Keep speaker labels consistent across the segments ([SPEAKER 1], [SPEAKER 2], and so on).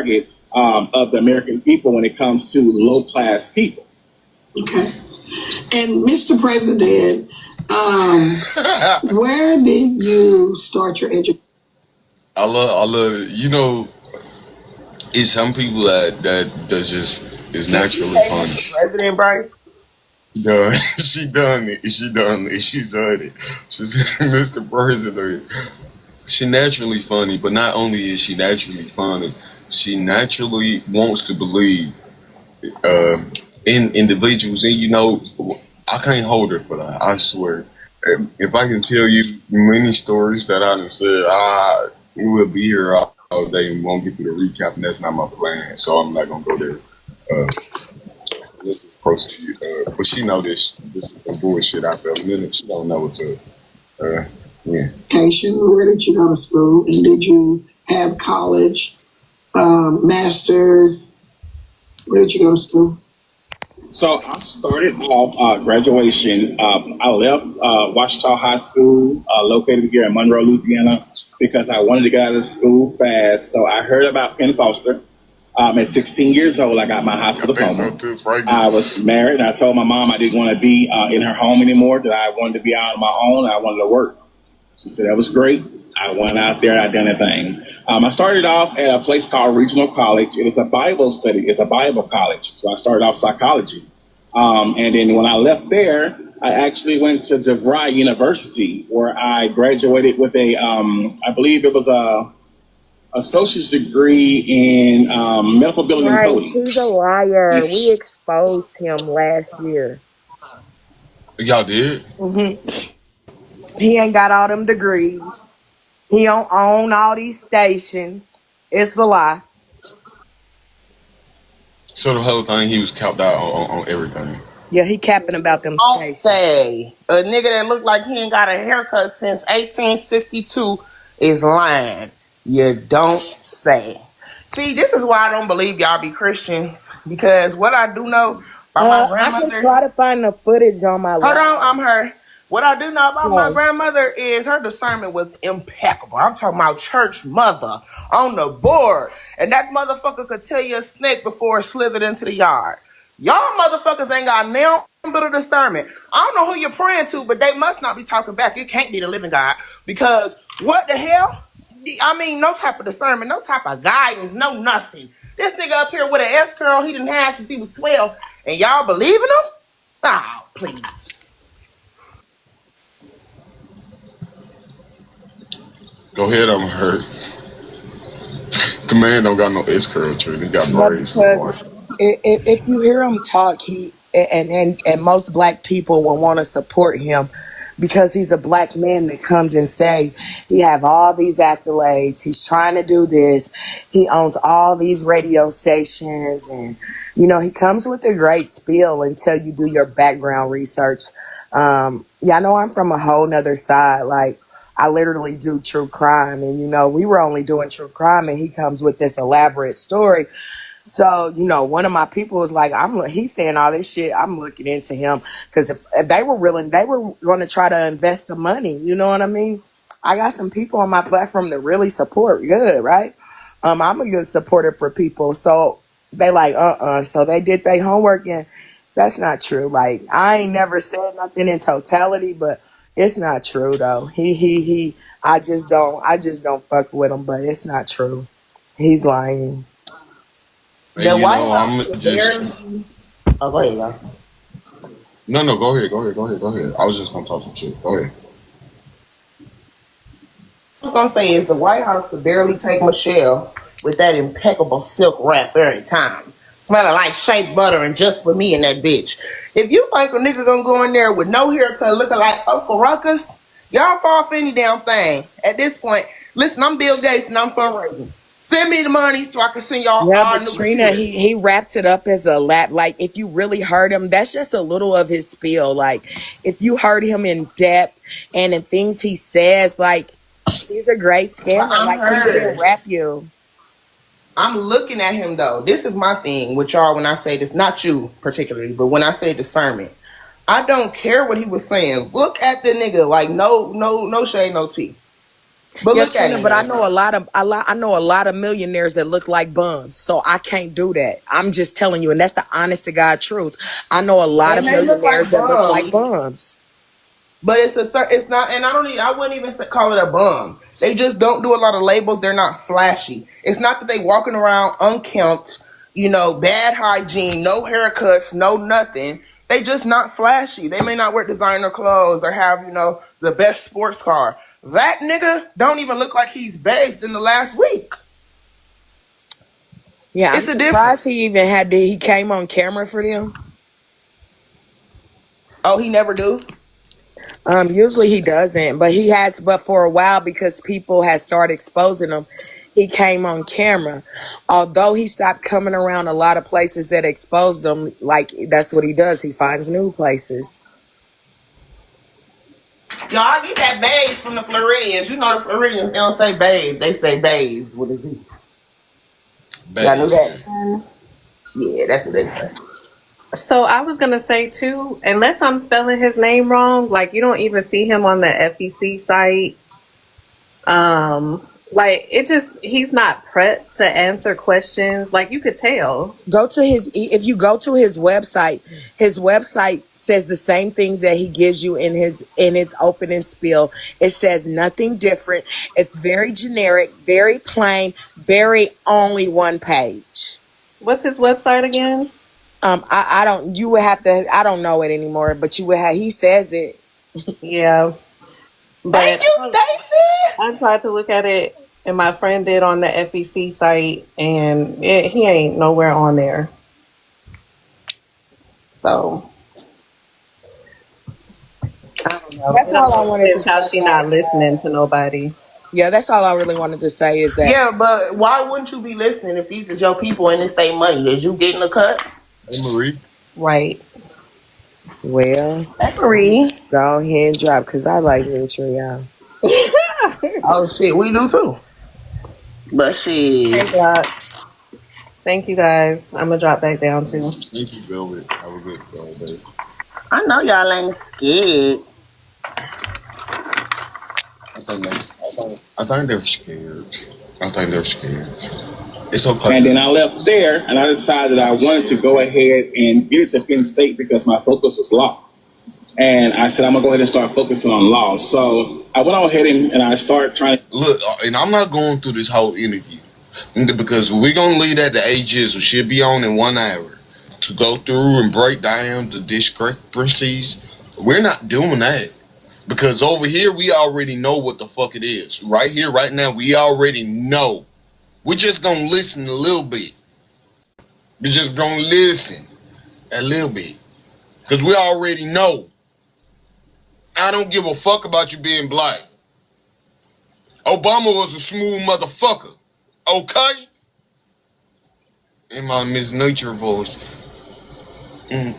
[SPEAKER 1] target of the American people when it comes to low class people.
[SPEAKER 2] Okay. And Mr. President, where did you start your education?
[SPEAKER 3] I love it. You know, it's some people that just is naturally funny.
[SPEAKER 4] President Brice?
[SPEAKER 3] Done. She done it. She's done it. She's Mr. President. She naturally funny, but not only is she naturally funny, she naturally wants to believe in individuals. And you know, I can't hold her for that. I swear. If I can tell you many stories that I done said, we will be here all day and won't get through the recap, and that's not my plan. So I'm not gonna go there. So let's just proceed. But she know this is some bullshit out there. She don't know what's up. Yeah.
[SPEAKER 2] Education, where did you go to school? And did you have college, master's? Where did you go to school?
[SPEAKER 1] So I started off graduation. I left Washita High School, located here in Monroe, Louisiana, because I wanted to get out of school fast. So I heard about Penn Foster. At 16 years old, I got my high school diploma. I was married, and I told my mom I didn't want to be in her home anymore, that I wanted to be out on my own, and I wanted to work. She said, that was great. I went out there, I done a thing. I started off at a place called Regional College. It was a Bible study. It's a Bible college. So I started off psychology. And then when I left there, I actually went to DeVry University, where I graduated with a, I believe it was a associate's degree in medical billing and coding.
[SPEAKER 4] He's a liar. We exposed him last year.
[SPEAKER 3] Y'all did?
[SPEAKER 5] Mm-hmm. He ain't got all them degrees. He don't own all these stations. It's a lie.
[SPEAKER 3] So the whole thing, he was capped out on everything.
[SPEAKER 5] Yeah, he capping about them
[SPEAKER 4] Don't
[SPEAKER 5] stations.
[SPEAKER 4] say a nigga that looked like he ain't got a haircut since 1862 is lying. You don't say. See, this is why I don't believe y'all be Christians, because what I do know about my grandmother.
[SPEAKER 5] I can try to find the footage on my.
[SPEAKER 4] Hold on, I'm her. What I do know about my grandmother is her discernment was impeccable. I'm talking about church mother on the board. And that motherfucker could tell you a snake before it slithered into the yard. Y'all motherfuckers ain't got no bit of discernment. I don't know who you're praying to, but they must not be talking back. It can't be the living God. Because what the hell? I mean, no type of discernment, no type of guidance, no nothing. This nigga up here with an S-curl he done had since he was 12. And y'all believe in him? Oh, please.
[SPEAKER 3] Go ahead, I'm hurt. The man don't got no S-curl tree. He got braids.
[SPEAKER 5] If you hear him talk, he and most black people will want to support him because he's a black man that comes and say he have all these accolades. He's trying to do this. He owns all these radio stations, and you know he comes with a great spiel until you do your background research. Yeah, I know I'm from a whole nother side. Like I literally do true crime, and you know we were only doing true crime, and he comes with this elaborate story. So, you know, one of my people was like, he's saying all this shit. I'm looking into him because if they were willing, they were going to try to invest some money. You know what I mean? I got some people on my platform that really support good, right? I'm a good supporter for people. So they like, So they did their homework, and that's not true. Like, I ain't never said nothing in totality, but it's not true though. I just don't fuck with him, but it's not true. He's lying.
[SPEAKER 3] The White House
[SPEAKER 4] Oh, go ahead, y'all.
[SPEAKER 3] No, go ahead. I was just gonna talk some shit. Go ahead.
[SPEAKER 4] I was gonna say is the White House could barely take Michelle with that impeccable silk wrap every time, smelling like shea butter and just for me and that bitch. If you think a nigga gonna go in there with no haircut, looking like Uncle Ruckus, y'all fall for any damn thing. At this point, listen, I'm Bill Gates and I'm fundraising. Send me the money so I can send y'all all
[SPEAKER 5] but Trina, he wrapped it up as a lap. Like, if you really heard him, that's just a little of his spiel. Like, if you heard him in depth and in things he says, like, he's a great scammer. Like, he didn't rap you.
[SPEAKER 4] I'm looking at him, though. This is my thing with y'all when I say this. Not you particularly, but when I say discernment. I don't care what he was saying. Look at the nigga. Like, no shade, no tea. But
[SPEAKER 5] Yeah,
[SPEAKER 4] look at
[SPEAKER 5] Trina,
[SPEAKER 4] him,
[SPEAKER 5] but I
[SPEAKER 4] man.
[SPEAKER 5] know I know a lot of millionaires that look like bums, so I can't do that. I'm just telling you, and that's the honest to God truth. I know a lot
[SPEAKER 4] They
[SPEAKER 5] of
[SPEAKER 4] may look
[SPEAKER 5] millionaires
[SPEAKER 4] like
[SPEAKER 5] that look like
[SPEAKER 4] bums,
[SPEAKER 5] bums.
[SPEAKER 4] but it's not, and I wouldn't even call it a bum. They just don't do a lot of labels. They're not flashy. It's not that they walking around unkempt, bad hygiene, no haircuts, no nothing. They just not flashy. They may not wear designer clothes or have, the best sports car. That nigga don't even look like he's based in the last week.
[SPEAKER 5] Yeah, I'm
[SPEAKER 4] It's a
[SPEAKER 5] surprised
[SPEAKER 4] difference.
[SPEAKER 5] he even he came on camera for them.
[SPEAKER 4] Oh, he never do?
[SPEAKER 5] Usually he doesn't, but he has. But for a while, because people had started exposing him, he came on camera. Although he stopped coming around a lot of places that exposed him, like that's what he does. He finds new places.
[SPEAKER 4] Y'all, I get that babes from the Floridians. You know the Floridians, they don't say babe. They say babes with a Z. Y'all knew
[SPEAKER 3] Babes,
[SPEAKER 4] that?
[SPEAKER 3] yeah.
[SPEAKER 4] Yeah, that's what they say.
[SPEAKER 6] So I was gonna say too, unless I'm spelling his name wrong, like you don't even see him on the FEC site. Like it just he's not prepped to answer questions. Like you could tell.
[SPEAKER 5] Go to if you go to his website says the same things that he gives you in his opening spiel. It says nothing different. It's very generic, very plain, very only one page.
[SPEAKER 6] What's his website again?
[SPEAKER 5] I don't, you would have to, I don't know it anymore, but you would have, he says it.
[SPEAKER 6] Yeah,
[SPEAKER 4] Thank
[SPEAKER 6] but
[SPEAKER 4] you, Stacy.
[SPEAKER 6] I tried to look at it, and my friend did on the FEC site, and he ain't nowhere on there. So I don't know.
[SPEAKER 5] That's
[SPEAKER 6] It don't
[SPEAKER 5] all I
[SPEAKER 6] make
[SPEAKER 5] wanted to
[SPEAKER 6] sense how
[SPEAKER 5] say
[SPEAKER 6] she
[SPEAKER 5] about
[SPEAKER 6] not listening
[SPEAKER 5] that.
[SPEAKER 6] to nobody.
[SPEAKER 5] Yeah, that's all I really wanted to say is that,
[SPEAKER 4] Yeah, but why wouldn't you be listening if these is your people and it's their money? Did you get in the cut?
[SPEAKER 3] Hey, Marie.
[SPEAKER 6] Right.
[SPEAKER 5] well,
[SPEAKER 4] Hey, Marie.
[SPEAKER 5] go ahead and drop because I like Netra, y'all.
[SPEAKER 4] Oh shit, we do too. But
[SPEAKER 6] Hey,
[SPEAKER 4] shit,
[SPEAKER 6] Doc. Thank you guys. I'm gonna drop back down too.
[SPEAKER 3] Thank you, Velvet. Have a good day.
[SPEAKER 4] I know y'all ain't scared.
[SPEAKER 3] I think they're scared. I think they're scared. It's okay.
[SPEAKER 1] And then I left there, and I decided I wanted to go ahead and get it to Penn State because my focus was law. And I said, I'm going to go ahead and start focusing on law. So I went on ahead and I started trying to.
[SPEAKER 3] Look, and I'm not going through this whole interview because we're going to leave that to ages, so she'll be on in 1 hour to go through and break down the discrepancies. We're not doing that because over here we already know what the fuck it is. Right here, right now, we already know. We're just going to listen a little bit. We're just going to listen a little bit because we already know. I don't give a fuck about you being black. Obama was a smooth motherfucker. Okay? In my Miss Nature voice. Okay?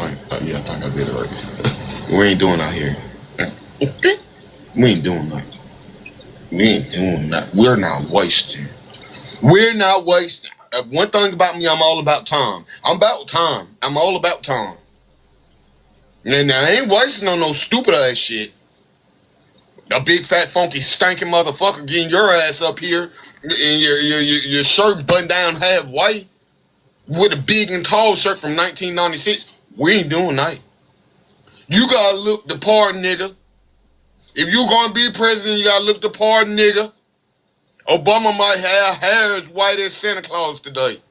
[SPEAKER 3] Yeah, I think I did it right. We ain't doing out here. Okay? We ain't doing that. We ain't doing that. We're not wasting. We're not wasting. One thing about me, I'm all about time. I'm about time. I'm all about time. And I ain't wasting on no stupid ass shit. A big fat funky stinking motherfucker getting your ass up here and your shirt buttoned down half white with a big and tall shirt from 1996. We ain't doing that. You gotta look the part, nigga. If you gonna be president, you gotta look the part, nigga. Obama might have hair as white as Santa Claus today.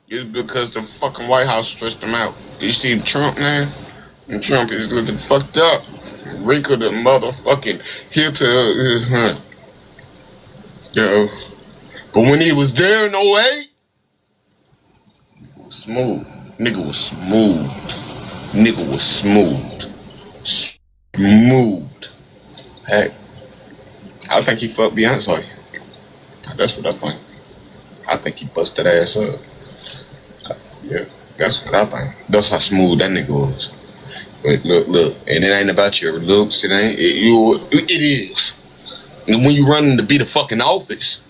[SPEAKER 3] It's because the fucking White House stressed him out. Do you see Trump now? And Trump is looking fucked up. Wrinkled the motherfucking here to yo. But when he was there in '08, smooth. Nigga was smooth. Nigga was smooth. Smooth. Heck, I think he fucked Beyonce. That's what I think. I think he busted ass up. Yeah, that's what I think. That's how smooth that nigga was. But look, and it ain't about your looks. It ain't. It is. And when you running to be the fucking office,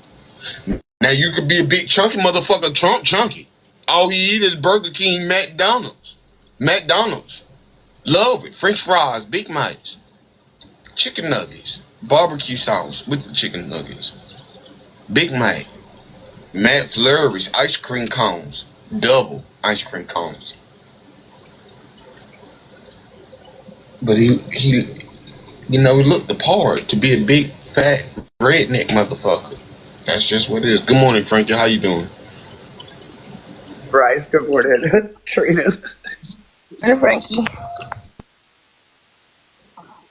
[SPEAKER 3] now you could be a big chunky motherfucker, Trump chunky. All he eat is Burger King, McDonald's. Love it. French fries, Big Macs, chicken nuggets. barbecue sauce with the chicken nuggets, Big Mac, Matt Flurry's ice cream cones, double ice cream cones. But he looked the part to be a big fat redneck motherfucker. That's just what it is. Good morning, Frankie. How you doing?
[SPEAKER 2] Brice, good morning. Trina.
[SPEAKER 4] Hey, Frankie.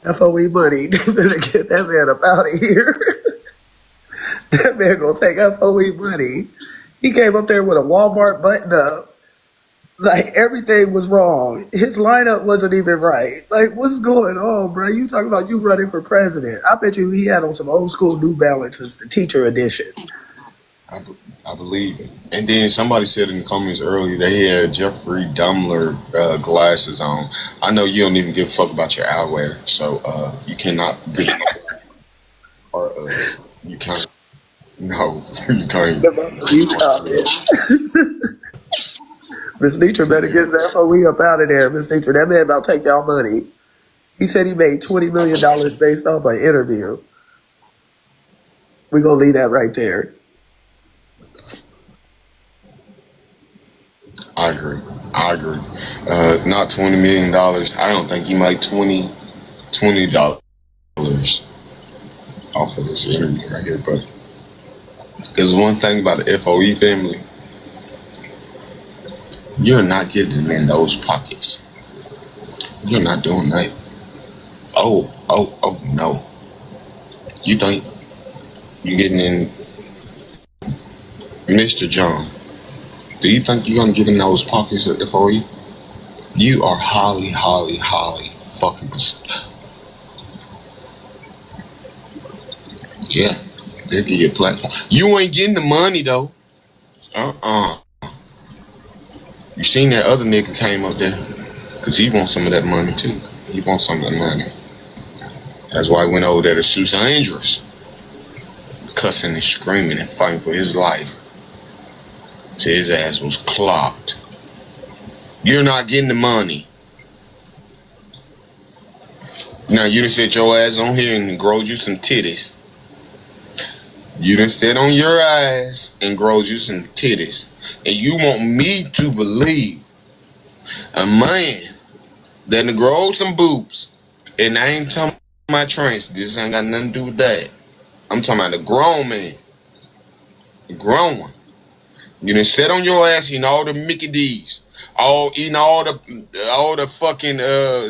[SPEAKER 2] FOE money. They better get that man up out of here. That man gonna take FOE money. He came up there with a Walmart button up. Like everything was wrong. His lineup wasn't even right. Like, what's going on, bro? You talking about you running for president? I bet you he had on some old school New Balances, the teacher editions.
[SPEAKER 3] I believe it. And then somebody said in the comments earlier that he had Jeffrey Dahmer glasses on. I know you don't even give a fuck about your eyewear, so you cannot get or you can't. No, you can't.
[SPEAKER 2] These comments. Miss Netra better get that FOE up out of there. Miss Netra, that man about to take y'all money. He said he made $20 million based off an interview. We're gonna leave that right there.
[SPEAKER 3] I agree. Not $20 million. I don't think he made $20 off of this interview right here. But there's one thing about the FOE family. You're not getting in those pockets. You're not doing that. Oh, no. You think you're getting in, Mr. John? Do you think you're gonna get in those pockets of FOE? You are highly fucking. Yeah, they give you a platform. You ain't getting the money though. You seen that other nigga came up there, cause he wants some of that money too. He wants some of that money. That's why he went over there to Sus Angeles, cussing and screaming and fighting for his life. Till his ass was clocked. You're not getting the money. Now you done sit your ass on here and growed you some titties. You done sit on your ass and growed you some titties. And you want me to believe a man that done growed some boobs, and I ain't talking about trans, this ain't got nothing to do with that. I'm talking about a grown man. A grown one. You done sit on your ass eating all the Mickey D's. Eating all the fucking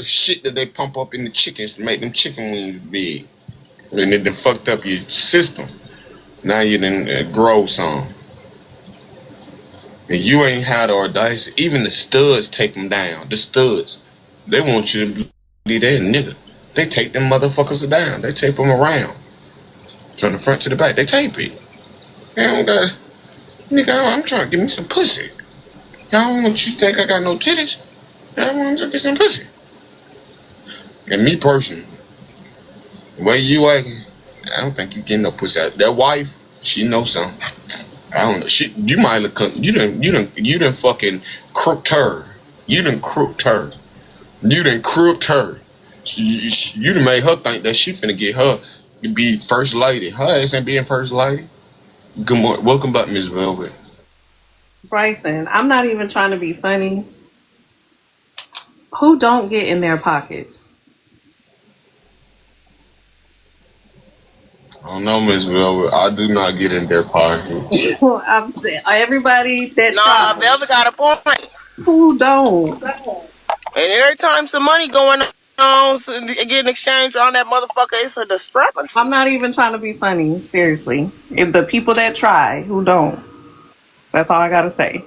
[SPEAKER 3] shit that they pump up in the chickens to make them chicken wings big. And it done fucked up your system. Now you done grow some. And you ain't had the audacious. Even the studs take them down. The studs. They want you to be that nigga. They take them motherfuckers down. They tape them around. From the front to the back. They tape it. They don't got... Nigga, I'm trying to get me some pussy. I don't want you to think I got no titties. I want to get some pussy. And me personally, the way you acting, I don't think you getting no pussy out. That wife, she knows something. I don't know. You might look. You done fucking crooked her. You done crooked her. You done made her think that she finna get her to be first lady. Her ass ain't being first lady. Good morning. Welcome back, Miss Velvet.
[SPEAKER 6] Bryson, I'm not even trying to be funny. Who don't get in their pockets?
[SPEAKER 3] I don't know, Miss Velvet. I do not get in their pockets.
[SPEAKER 6] Everybody that
[SPEAKER 4] Nah, Velvet got a point.
[SPEAKER 6] Who don't?
[SPEAKER 4] And every time some money going on, getting exchanged on that motherfucker, it's a discrepancy.
[SPEAKER 6] I'm not even trying to be funny. Seriously. If the people that try, who don't? That's all I gotta say.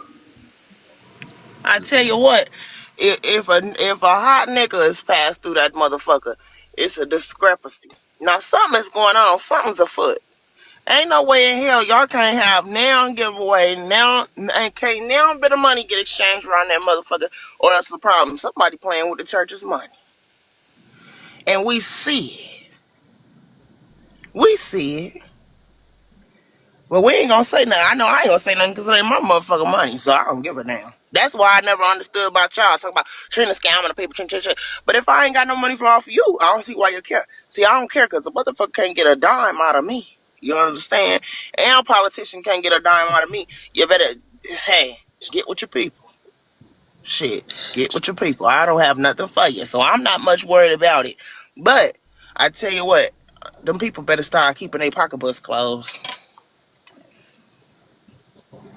[SPEAKER 4] I tell you what, if a hot nigga is passed through that motherfucker, it's a discrepancy. Now something's going on. Something's afoot. Ain't no way in hell y'all can't have now giveaway now and can't now bit of money get exchanged around that motherfucker, or that's the problem. Somebody playing with the church's money, and we see it. We see it. Well, we ain't gonna say nothing. I know I ain't gonna say nothing because it ain't my motherfucking money, so I don't give a damn. That's why I never understood about y'all. Talk about Trina scamming the people, Trina. But if I ain't got no money for off of you, I don't see why you care. See, I don't care because the motherfucker can't get a dime out of me. You understand? And a politician can't get a dime out of me. You better, hey, get with your people. Shit, get with your people. I don't have nothing for you, so I'm not much worried about it. But I tell you what, them people better start keeping their pocketbooks closed.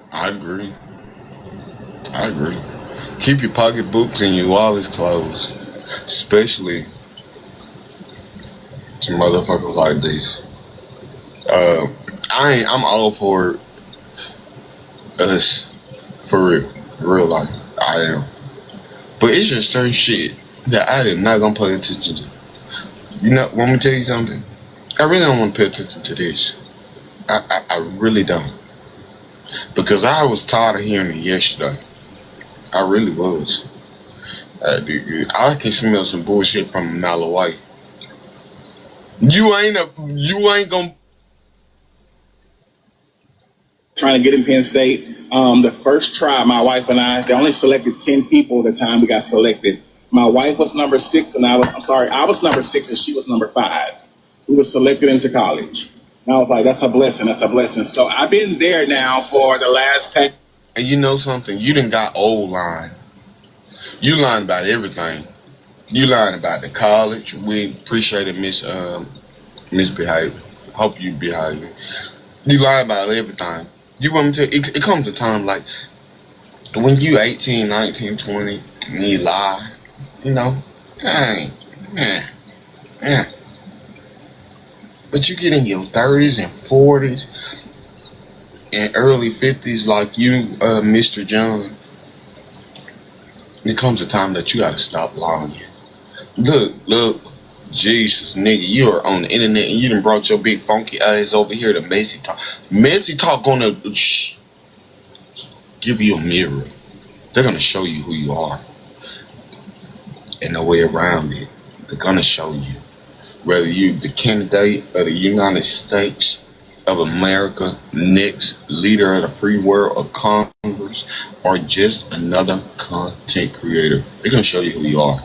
[SPEAKER 3] I agree. I agree. Keep your pocketbooks and your wallets closed, especially to motherfuckers like this. Uh, I'm all for us, for real life. I am. But it's just certain shit that I am not gonna pay attention to. You know, want me to tell you something? I really don't want to pay attention to this. I really don't. Because I was tired of hearing it yesterday. I really was. I can smell some bullshit from a mile away. You ain't gonna.
[SPEAKER 1] Trying to get in Penn State. The first try, my wife and I, they only selected 10 people at the time we got selected. My wife was number 6 and I was number 6 and she was number 5. We were selected into college. And I was like, that's a blessing, that's a blessing. So I've been there now for the last
[SPEAKER 3] And you know something? You done got old line. You lying about everything. You lying about the college. We appreciate it, misbehaving. Hope you behaving. You lying about everything. You want me to? It comes a time like when you 18, 19, 20, and you lie. You know, dang, yeah. But you get in your 30s and 40s and early 50s like you, Mr. John. It comes a time that you gotta stop lying. Look, Jesus, nigga, you are on the internet and you done brought your big funky ass over here to Messy Talk. Messy Talk gonna give you a mirror. They're gonna show you who you are. And no way around it. They're gonna show you. Whether you the candidate of the United States of America, next leader of the free world of Congress, or just another content creator, they're gonna show you who you are.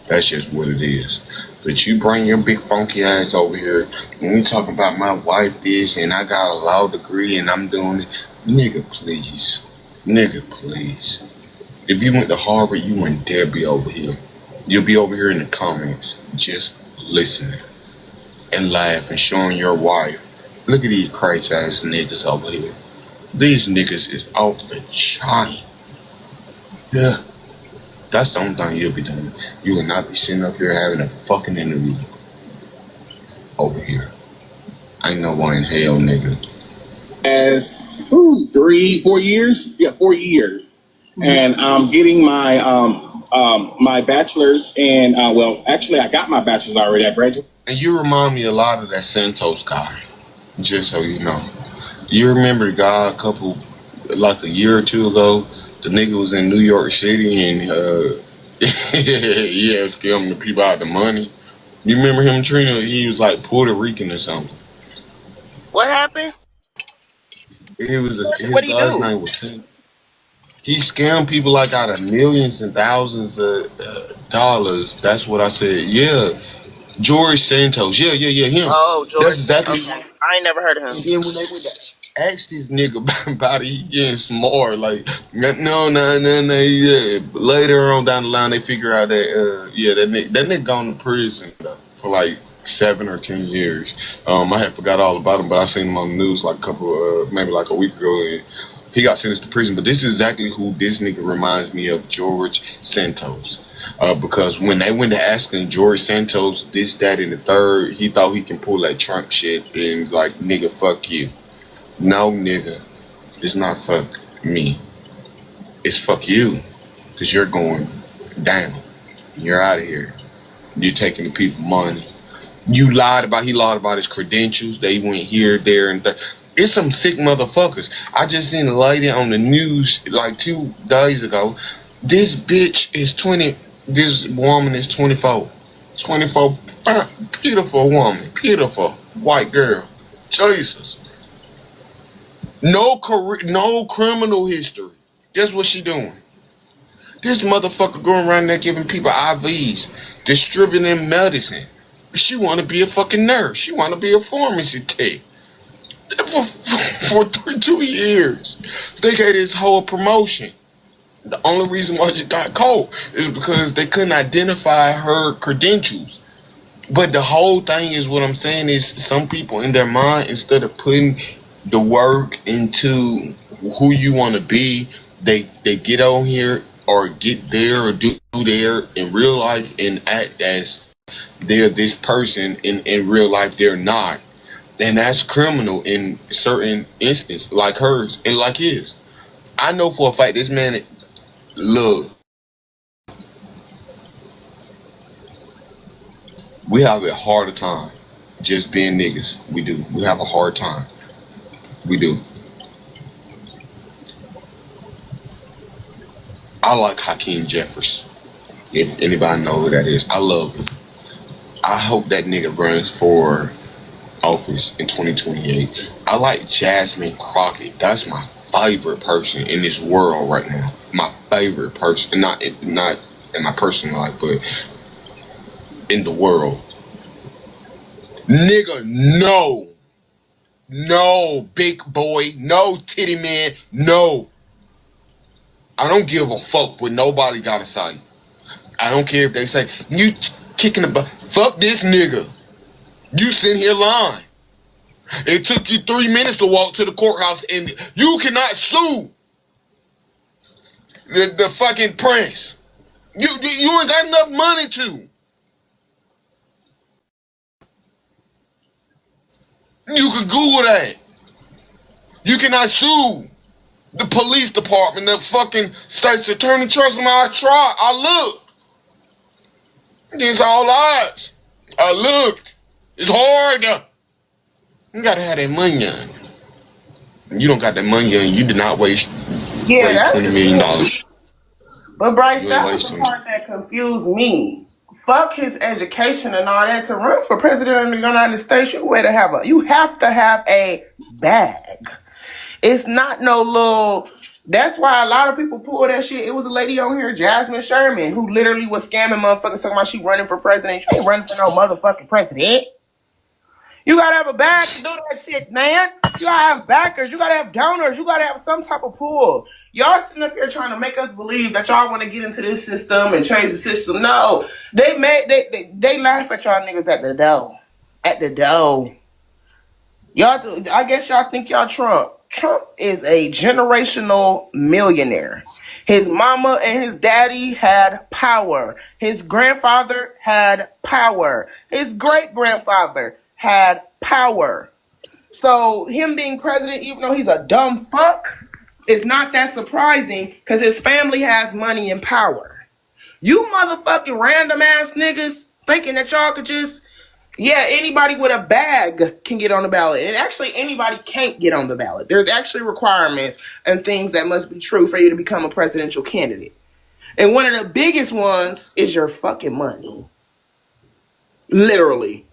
[SPEAKER 3] That's just what it is. But you bring your big funky ass over here and you talking about my wife this and I got a law degree and I'm doing it. Nigga, please. Nigga, please. If you went to Harvard, you wouldn't dare be over here. You'll be over here in the comments just listening and laughing, showing your wife. Look at these Christ ass niggas over here. These niggas is off the chain. Yeah. That's the only thing you'll be doing. You will not be sitting up here having a fucking interview over here. Ain't no one in hell, nigga.
[SPEAKER 1] As 4 years? Yeah, 4 years. And I'm getting my my bachelor's in actually I got my bachelor's already. I graduated.
[SPEAKER 3] And you remind me a lot of that Santos guy. Just so you know. You remember the guy like a year or two ago? The nigga was in New York City and he had scammed the people out of the money. You remember him, Trina? He was like Puerto Rican or something.
[SPEAKER 4] What happened?
[SPEAKER 3] His
[SPEAKER 4] What do you
[SPEAKER 3] guy's
[SPEAKER 4] do?
[SPEAKER 3] name was Tim. He scammed people like out of millions and thousands of dollars. That's what I said. Yeah, George Santos. Yeah, him.
[SPEAKER 4] Oh, George.
[SPEAKER 3] That's exactly.
[SPEAKER 4] Okay. I ain't never heard of him.
[SPEAKER 3] And then when they went to ask this nigga about it, he getting smart. Like, no, yeah. But later on down the line, they figure out that, that nigga gone to prison for like 7 or 10 years. I had forgot all about him, but I seen him on the news like maybe like a week ago, and he got sentenced to prison. But this is exactly who this nigga reminds me of, George Santos. Because when they went to asking George Santos this, that, and the third, he thought he can pull that Trump shit and like, nigga, fuck you. No, nigga, it's not fuck me. It's fuck you. Because you're going down. You're out of here. You're taking the people money. He lied about his credentials. They went here, there, and it's some sick motherfuckers. I just seen a lady on the news like 2 days ago. This woman is 24. 24, beautiful woman. Beautiful white girl. Jesus. No career, no criminal history. Guess what she doing? This motherfucker going around there giving people IVs, distributing medicine. She want to be a fucking nurse. She want to be a pharmacy tech. For 2 years, they gave this whole promotion. The only reason why she got caught is because they couldn't identify her credentials. But the whole thing is, what I'm saying is, some people in their mind, instead of putting the work into who you want to be, they get on here or get there or do there in real life and act as they're this person. In real life, they're not. And that's criminal in certain instances, like hers and like his. I know for a fact this man, look, we have a harder time just being niggas. We do. We have a hard time. We do. I like Hakeem Jeffers. If anybody know who that is, I love him. I hope that nigga runs for office in 2028. I like Jasmine Crockett. That's my favorite person in this world right now. My favorite person, not in my personal life, but in the world. Nigga, no, big boy, no, titty man, no. I don't give a fuck what nobody gotta say. I don't care if they say you kicking the butt. Fuck this nigga. You sitting here lying. It took you 3 minutes to walk to the courthouse, and you cannot sue the fucking press. You ain't got enough money to. You can Google that. You cannot sue the police department, the fucking state's attorney. Trust me, I tried. I looked. It's all lies. I looked. It's hard. You gotta have that money on. You don't got that money on. You did not waste
[SPEAKER 4] That's
[SPEAKER 3] $20 million.
[SPEAKER 4] But Brice,
[SPEAKER 3] You ain't
[SPEAKER 4] that was the
[SPEAKER 3] wasting.
[SPEAKER 4] part that confused me. Fuck his education and all that. To run for president of the United States, you have to have a bag. It's not no little. That's why a lot of people pull that shit. It was a lady on here, Jasmine Sherman, who literally was scamming motherfuckers talking about she running for president. You ain't running for no motherfucking president. You gotta have a bag to do that shit, man. You gotta have backers. You gotta have donors. You gotta have some type of pool. Y'all sitting up here trying to make us believe that y'all want to get into this system and change the system. No, they laugh at y'all niggas at the door. At the door. Y'all, I guess y'all think y'all Trump. Trump is a generational millionaire. His mama and his daddy had power. His grandfather had power. His great grandfather had power. So him being president, even though he's a dumb fuck, is not that surprising because his family has money and power. You motherfucking random ass niggas thinking that y'all could just, anybody with a bag can get on the ballot. And actually, anybody can't get on the ballot. There's actually requirements and things that must be true for you to become a presidential candidate. And one of the biggest ones is your fucking money. Literally.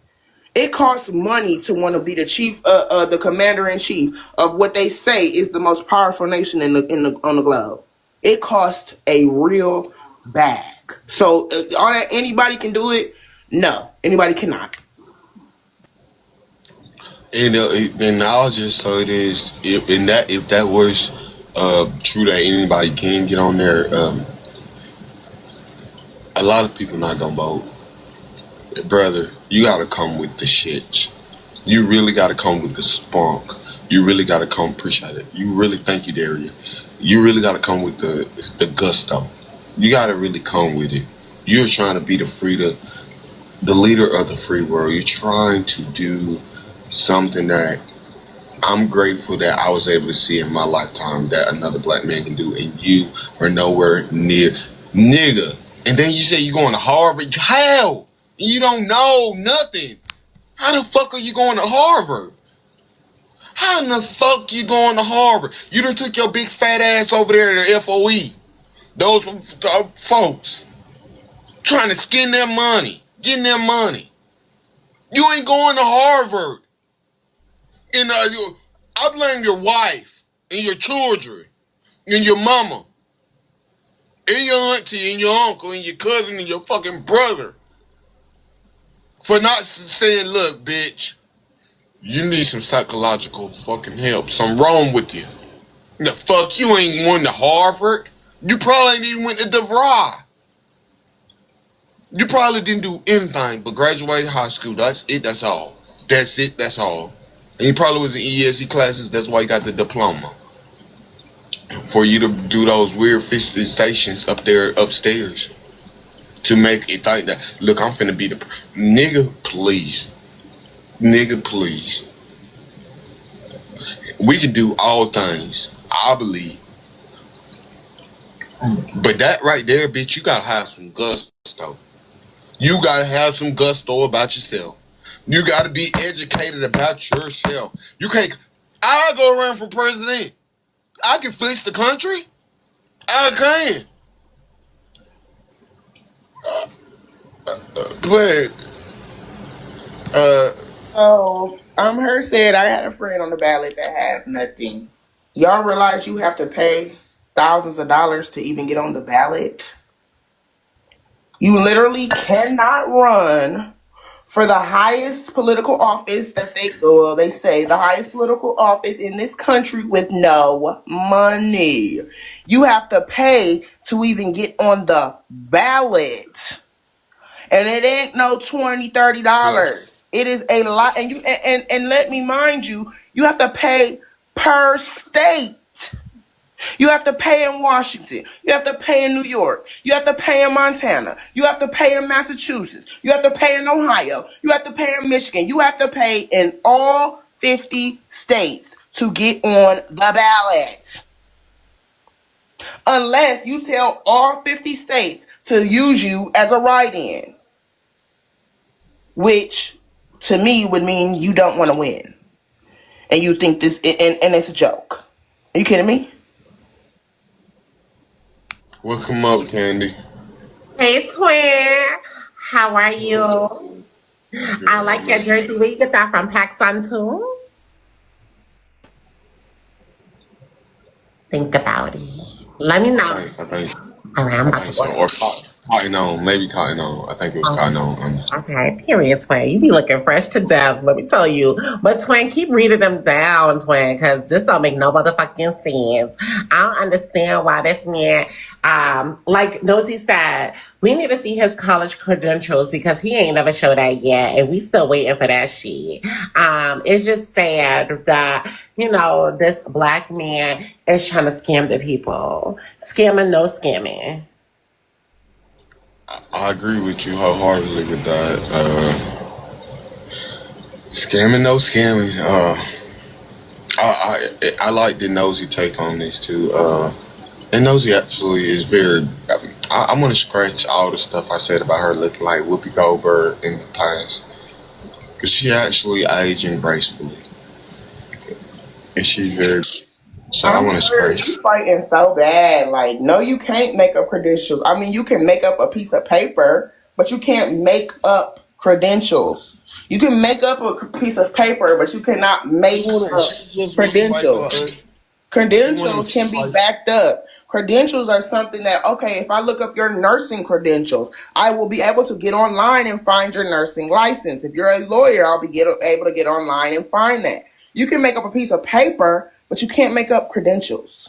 [SPEAKER 4] It costs money to want to be the chief, the commander in chief of what they say is the most powerful nation on the globe. It costs a real bag. So all that anybody can do it? No, anybody cannot.
[SPEAKER 3] And I'll just say this: if that was true that anybody can get on there, a lot of people not gonna vote. Brother, you gotta come with the shit. You really gotta come with the spunk. You really gotta come. Appreciate it. You really, thank you, Daria. You really gotta come with the gusto. You gotta really come with it. You're trying to be the leader of the free world. You're trying to do something that I'm grateful that I was able to see in my lifetime that another black man can do, and you are nowhere near, nigga. And then you say you're going to Harvard. How? You don't know nothing. How the fuck are you going to Harvard? How in the fuck you going to Harvard? You done took your big fat ass over there to FOE. Those folks trying to skin their money, getting their money. You ain't going to Harvard. And I blame your wife. and your children and your mama and your auntie and your uncle and your cousin and your fucking brother for not saying, look, bitch, you need some psychological fucking help. Something wrong with you. The fuck, you ain't went to Harvard. You probably ain't even went to DeVry. You probably didn't do anything but graduate high school. That's it, that's all. That's it, that's all. And you probably was in ESE classes, that's why you got the diploma. For you to do those weird stations up there upstairs. To make it think that, look, I'm finna be the... Nigga, please. Nigga, please. We can do all things, I believe. But that right there, bitch, you gotta have some gusto. You gotta have some gusto about yourself. You gotta be educated about yourself. You can't... I'll go around for president. I can fix the country. I can. But...
[SPEAKER 4] So, her said I had a friend on the ballot that had nothing. Y'all realize you have to pay thousands of dollars to even get on the ballot? You literally cannot run for the highest political office that they say the highest political office in this country with no money. You have to pay to even get on the ballot. And it ain't no $20, $30. It is a lot. And and let me mind you, you have to pay per state. You have to pay in Washington. You have to pay in New York. You have to pay in Montana. You have to pay in Massachusetts. You have to pay in Ohio. You have to pay in Michigan. You have to pay in all 50 states to get on the ballot. Unless you tell all 50 states to use you as a write-in. Which, to me, would mean you don't want to win. And you think this, and it's a joke. Are you kidding me?
[SPEAKER 3] Welcome up, Candy.
[SPEAKER 7] Hey, twin. How are you? I like your jersey. Where you get that from? PacSun too? Think about it. Let me know.
[SPEAKER 3] I think
[SPEAKER 7] All right, I'm about to
[SPEAKER 3] so.
[SPEAKER 7] order.
[SPEAKER 3] Or Cotton On. Maybe Cotton On. I think it was Cotton On.
[SPEAKER 7] Okay, period, twin. You be looking fresh to death, let me tell you. But twin, keep reading them down, twin, because this don't make no motherfucking sense. I don't understand why this man, like Nosy said, we need to see his college credentials because he ain't never showed that yet, and we still waiting for that shit. It's just sad that, this black man is trying to scam the people. Scamming, no scamming.
[SPEAKER 3] I agree with you wholeheartedly with that. Scamming, no scamming. I like the Nosy take on this too. And Nosy actually is very... I'm going to scratch all the stuff I said about her looking like Whoopi Goldberg in the past. Because she actually aging gracefully. And she's very... So I want to scratch.
[SPEAKER 4] You fighting so bad. Like, no, you can't make up credentials. I mean, you can make up a piece of paper, but you can't make up credentials. You can make up a piece of paper, but you cannot make up credentials. Credentials can be backed up. Credentials are something that, okay, if I look up your nursing credentials, I will be able to get online and find your nursing license. If you're a lawyer, I'll be able to get online and find that. You can make up a piece of paper, but you can't make up credentials.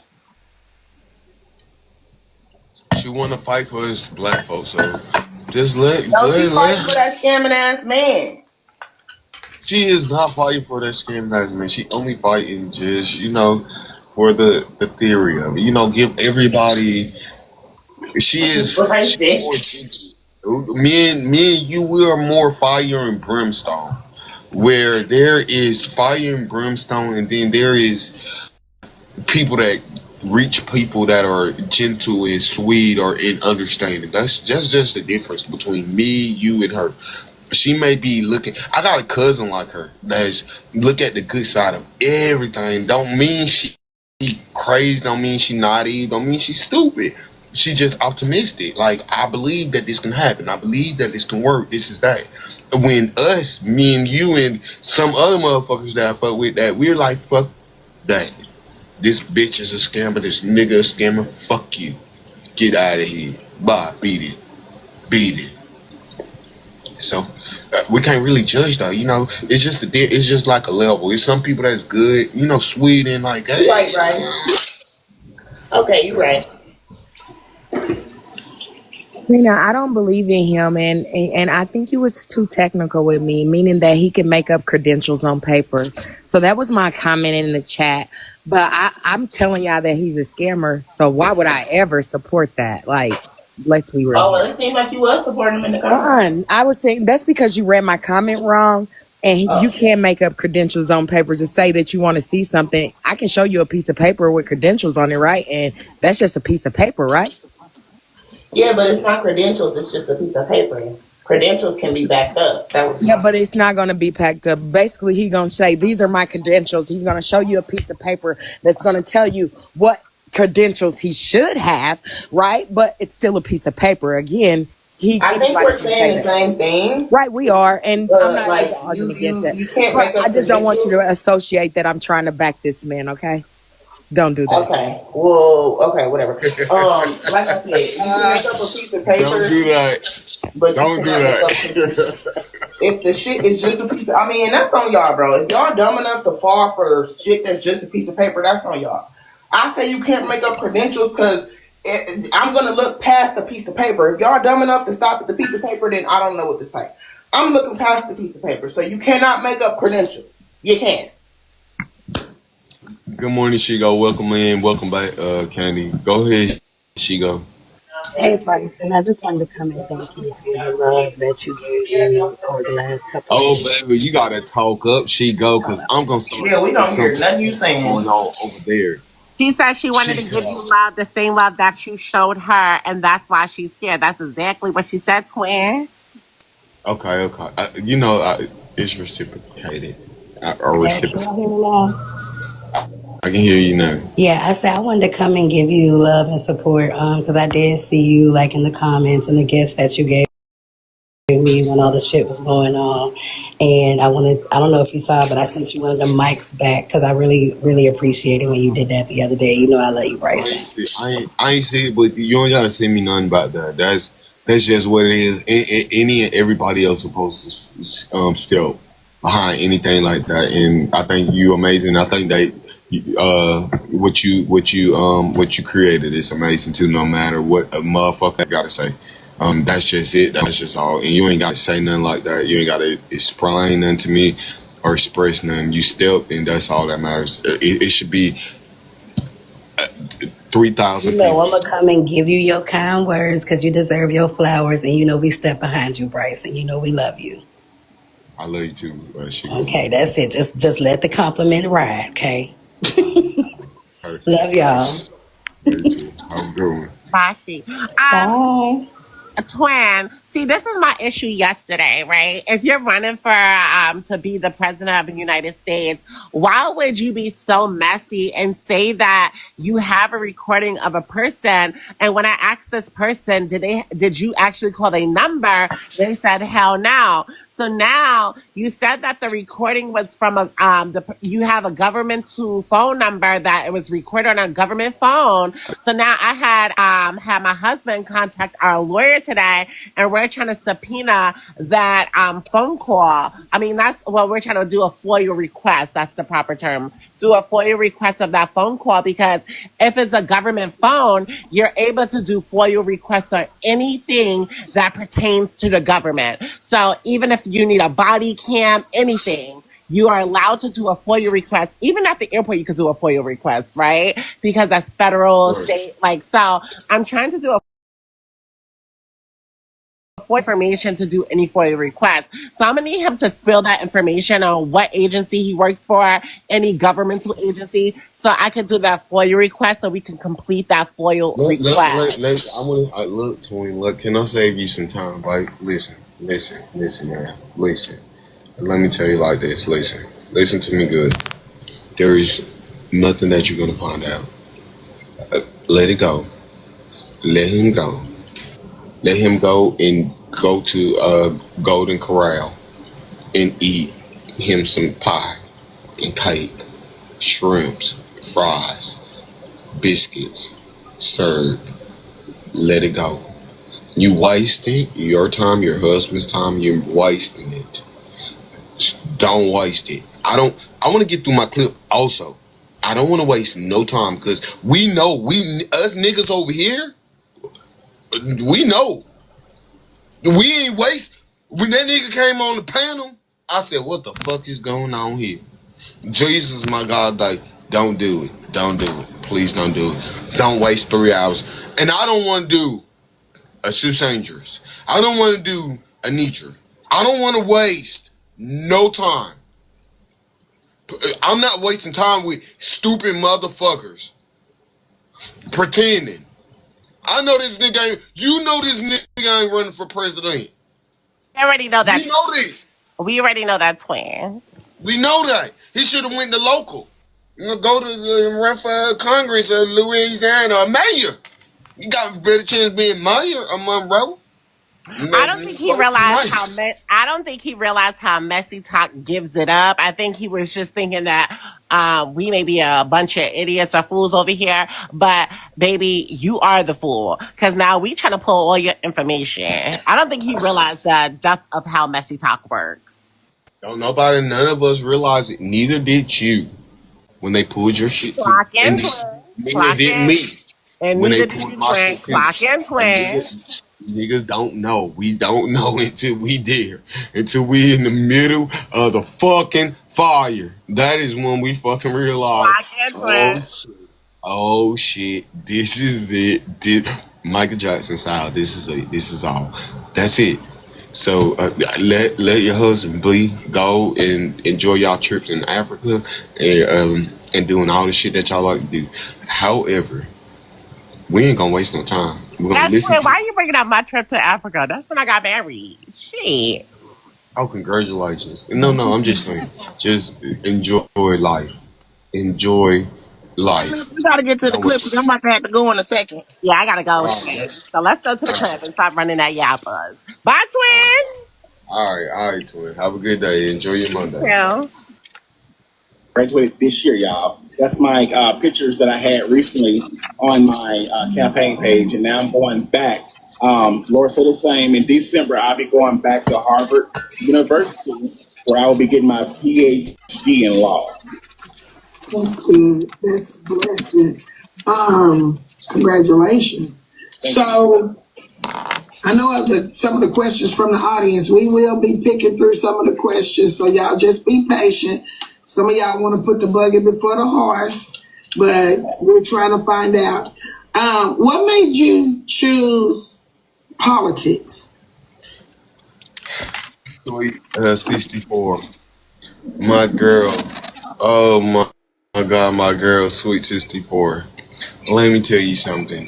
[SPEAKER 3] She want to fight for us black folks, so just let...
[SPEAKER 4] No, she's fighting for that scamming ass man.
[SPEAKER 3] She is not fighting for that scamming ass man. She only fighting just, for the theory of it. Give everybody... She is... Me and you, we are more fire and brimstone. Where there is fire and brimstone, and then there is people that reach people that are gentle and sweet or in understanding. That's just the difference between me, you, and her. She may be looking... I got a cousin like her that's look at the good side of everything. Don't mean she crazy, don't mean she naughty, don't mean she's stupid. She just optimistic. Like, I believe that this can happen. I believe that this can work. This is that. When us, me and you and some other motherfuckers that I fuck with, that we're like, fuck that. This bitch is a scammer. This nigga a scammer. Fuck you. Get out of here. Bye. Beat it. Beat it. So we can't really judge though. You know, it's just it's just like a level. It's some people that's good. You know, sweet and like, hey.
[SPEAKER 4] Right. Okay, you're right.
[SPEAKER 5] I don't believe in him, and I think he was too technical with me, meaning that he can make up credentials on paper. So that was my comment in the chat. But I'm telling y'all that he's a scammer. So why would I ever support that? Like, let's be real.
[SPEAKER 4] Oh, well, it seemed like you was supporting him in the comment.
[SPEAKER 5] I was saying that's because you read my comment wrong, and you can't make up credentials on papers to say that you want to see something. I can show you a piece of paper with credentials on it, right? And that's just a piece of paper, right?
[SPEAKER 4] Yeah, but it's not credentials. It's just a piece of paper. Credentials can be backed up.
[SPEAKER 5] But it's not going to be packed up. Basically, he's going to say, these are my credentials. He's going to show you a piece of paper that's going to tell you what credentials he should have, right? But it's still a piece of paper. Again,
[SPEAKER 4] I think we're saying the same thing.
[SPEAKER 5] Right, we are. And I'm not
[SPEAKER 4] like,
[SPEAKER 5] arguing against that.
[SPEAKER 4] You can't make up
[SPEAKER 5] I just don't want you to associate that I'm trying to back this man, okay? Don't do that.
[SPEAKER 4] Okay. Well, okay, whatever. Like I said, you can make up a piece of paper.
[SPEAKER 3] Don't do that.
[SPEAKER 4] But
[SPEAKER 3] don't do
[SPEAKER 4] that. If the shit is just a piece of, and that's on y'all, bro. If y'all dumb enough to fall for shit that's just a piece of paper, that's on y'all. I say you can't make up credentials because I'm going to look past the piece of paper. If y'all dumb enough to stop at the piece of paper, then I don't know what to say. I'm looking past the piece of paper. So you cannot make up credentials. You can't.
[SPEAKER 3] Good morning, Shigo. Welcome in. Welcome back, Candy. Go ahead, Shigo.
[SPEAKER 8] Hey, Brice, and I just wanted to come and thank you for the love that you gave me over the last couple of
[SPEAKER 3] Oh,
[SPEAKER 8] days.
[SPEAKER 3] baby, you gotta talk up, Shigo, because I'm gonna start.
[SPEAKER 4] Yeah, we don't hear nothing you saying.
[SPEAKER 3] Going on over there.
[SPEAKER 7] She said she wanted to give you love, the same love that you showed her, and that's why she's here. That's exactly what she said, twin.
[SPEAKER 3] Okay. It's reciprocated. Or
[SPEAKER 8] Yeah, can y'all hear me now?
[SPEAKER 3] I can hear you now.
[SPEAKER 8] Yeah, I said I wanted to come and give you love and support because I did see you like in the comments and the gifts that you gave me when all the shit was going on. And I don't know if you saw, but I sent you one of the mics back because I really, really appreciated when you did that the other day. You know I love you, Brice.
[SPEAKER 3] I ain't see it, but you don't gotta send me nothing about that. That's just what it is. Any and everybody else supposed to step behind anything like that. And I think you amazing. I think that what you created is amazing too. No matter what a motherfucker gotta say. That's just it. That's just all. And you ain't gotta say nothing like that. You ain't gotta explain nothing to me or express nothing. You step, and that's all that matters. It should be 3,000
[SPEAKER 8] I'm gonna come and give you your kind words because you deserve your flowers, and we step behind you, Brice, and we love you.
[SPEAKER 3] I love you too.
[SPEAKER 8] Okay, that's it. Just let the compliment ride, okay? Love y'all.
[SPEAKER 3] Love you too. Have a good one.
[SPEAKER 7] Bashi.
[SPEAKER 8] Bye.
[SPEAKER 7] Twin, see, this is my issue yesterday, right? If you're running for to be the president of the United States, why would you be so messy and say that you have a recording of a person? And when I asked this person, did you actually call a number? They said, hell no. So now you said that the recording was from you have a government phone number that it was recorded on a government phone. So now I had my husband contact our lawyer today, and we're trying to subpoena that phone call. We're trying to do a FOIA request. That's the proper term. Do a FOIA request of that phone call, because if it's a government phone, you're able to do FOIA requests on anything that pertains to the government. So even if you need a body cam, anything, you are allowed to do a FOIA request. Even at the airport, you can do a FOIA request, right? Because that's federal, state, so I'm trying to do a information to do any FOIA request. So I'm gonna need him to spill that information on what agency he works for, any governmental agency, so I can do that FOIA request so we can complete that FOIA request.
[SPEAKER 3] Look, Twin, look, can I save you some time? Like, listen, man. Listen. Let me tell you like this. Listen to me good. There is nothing that you're gonna find out. Let it go. Let him go. Let him go and go to Golden Corral and eat him some pie and cake, shrimps, fries, biscuits, served. Let it go. You wasting your time, your husband's time. You're wasting it. Don't waste it. I want to get through my clip also. I don't want to waste no time because we know us niggas over here. We know we ain't waste. When that nigga came on the panel, I said, "What the fuck is going on here?" Jesus, my God, like, don't do it. Don't do it. Please don't do it. Don't waste 3 hours. And I don't want to do a Sue Sangers. I don't want to do a Netra. I don't want to waste no time. I'm not wasting time with stupid motherfuckers pretending. I know this nigga ain't, you know this nigga ain't running for president.
[SPEAKER 7] We already know that.
[SPEAKER 3] We know this.
[SPEAKER 7] We already know that, twin.
[SPEAKER 3] We know that. He should have went to local. You know, go to run for Congress or Louisiana or mayor. You got a better chance being mayor of Monroe.
[SPEAKER 7] I don't think he realized how I don't think he realized how messy talk gives it up. I think he was just thinking that we may be a bunch of idiots or fools over here, but baby, you are the fool because now we trying to pull all your information. I don't think he realized the depth of how messy talk works.
[SPEAKER 3] Don't nobody, none of us realize it. Neither did you when they pulled your shit.
[SPEAKER 7] Clock in,
[SPEAKER 3] And
[SPEAKER 7] twin.
[SPEAKER 3] neither did me
[SPEAKER 7] And
[SPEAKER 3] when they
[SPEAKER 7] neither did
[SPEAKER 3] pulled
[SPEAKER 7] you,
[SPEAKER 3] my
[SPEAKER 7] twin.
[SPEAKER 3] shit.
[SPEAKER 7] Clock in, twin.
[SPEAKER 3] Niggas don't know. We don't know until we there. Until we in the middle of the fucking fire. That is when we fucking realize.
[SPEAKER 7] Clock in, twin.
[SPEAKER 3] Oh shit. This is it. Michael Jackson style. This is it. This is all. That's it. So let your husband go and enjoy y'all trips in Africa and doing all the shit that y'all like to do. However, we ain't gonna waste no time. We're gonna listen to.
[SPEAKER 7] Why are you bringing up my trip to Africa? That's when I got married. Shit.
[SPEAKER 3] Oh, congratulations. No, I'm just saying. Just enjoy life. Enjoy life.
[SPEAKER 4] We gotta get to the clip because I'm about to have to go in a second.
[SPEAKER 7] Yeah, I gotta go. So let's go to the clip and stop running that yappers. Bye, twin.
[SPEAKER 3] All right, twin. Have a good day. Enjoy your Monday.
[SPEAKER 7] Yeah.
[SPEAKER 1] Graduated this year, y'all. That's my pictures that I had recently on my campaign page, and now I'm going back. Laura said the same. In December, I'll be going back to Harvard University, where I will be getting my PhD in law.
[SPEAKER 2] That's good. That's a blessing. Congratulations. So I know some of the questions from the audience. We will be picking through some of the questions, so y'all just be patient. Some of y'all want to put the buggy before the horse, but we're trying to find out. What made you choose politics?
[SPEAKER 3] Sweet 64. My girl. Oh my God, my girl, Sweet 64. Let me tell you something.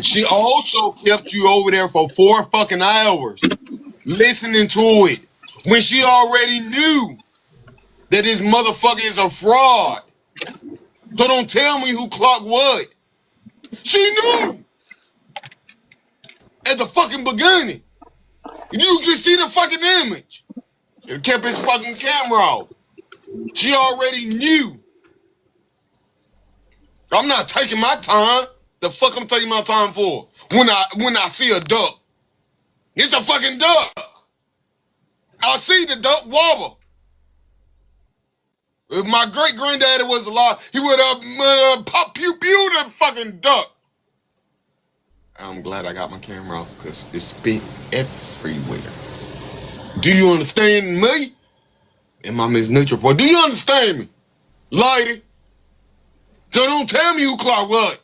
[SPEAKER 3] She also kept you over there for 4 fucking hours listening to it when she already knew that this motherfucker is a fraud. So don't tell me who clocked what. She knew at the fucking beginning. You can see the fucking image. It kept his fucking camera off. She already knew. I'm not taking my time. The fuck I'm taking my time for? When I see a duck. It's a fucking duck. I see the duck wobble. If my great granddaddy was alive, he would have pop pew pew that fucking duck. I'm glad I got my camera off because it's been everywhere. Do you understand me? And my Miss Netra for. Do you understand me, lady? So don't tell me who clocked what.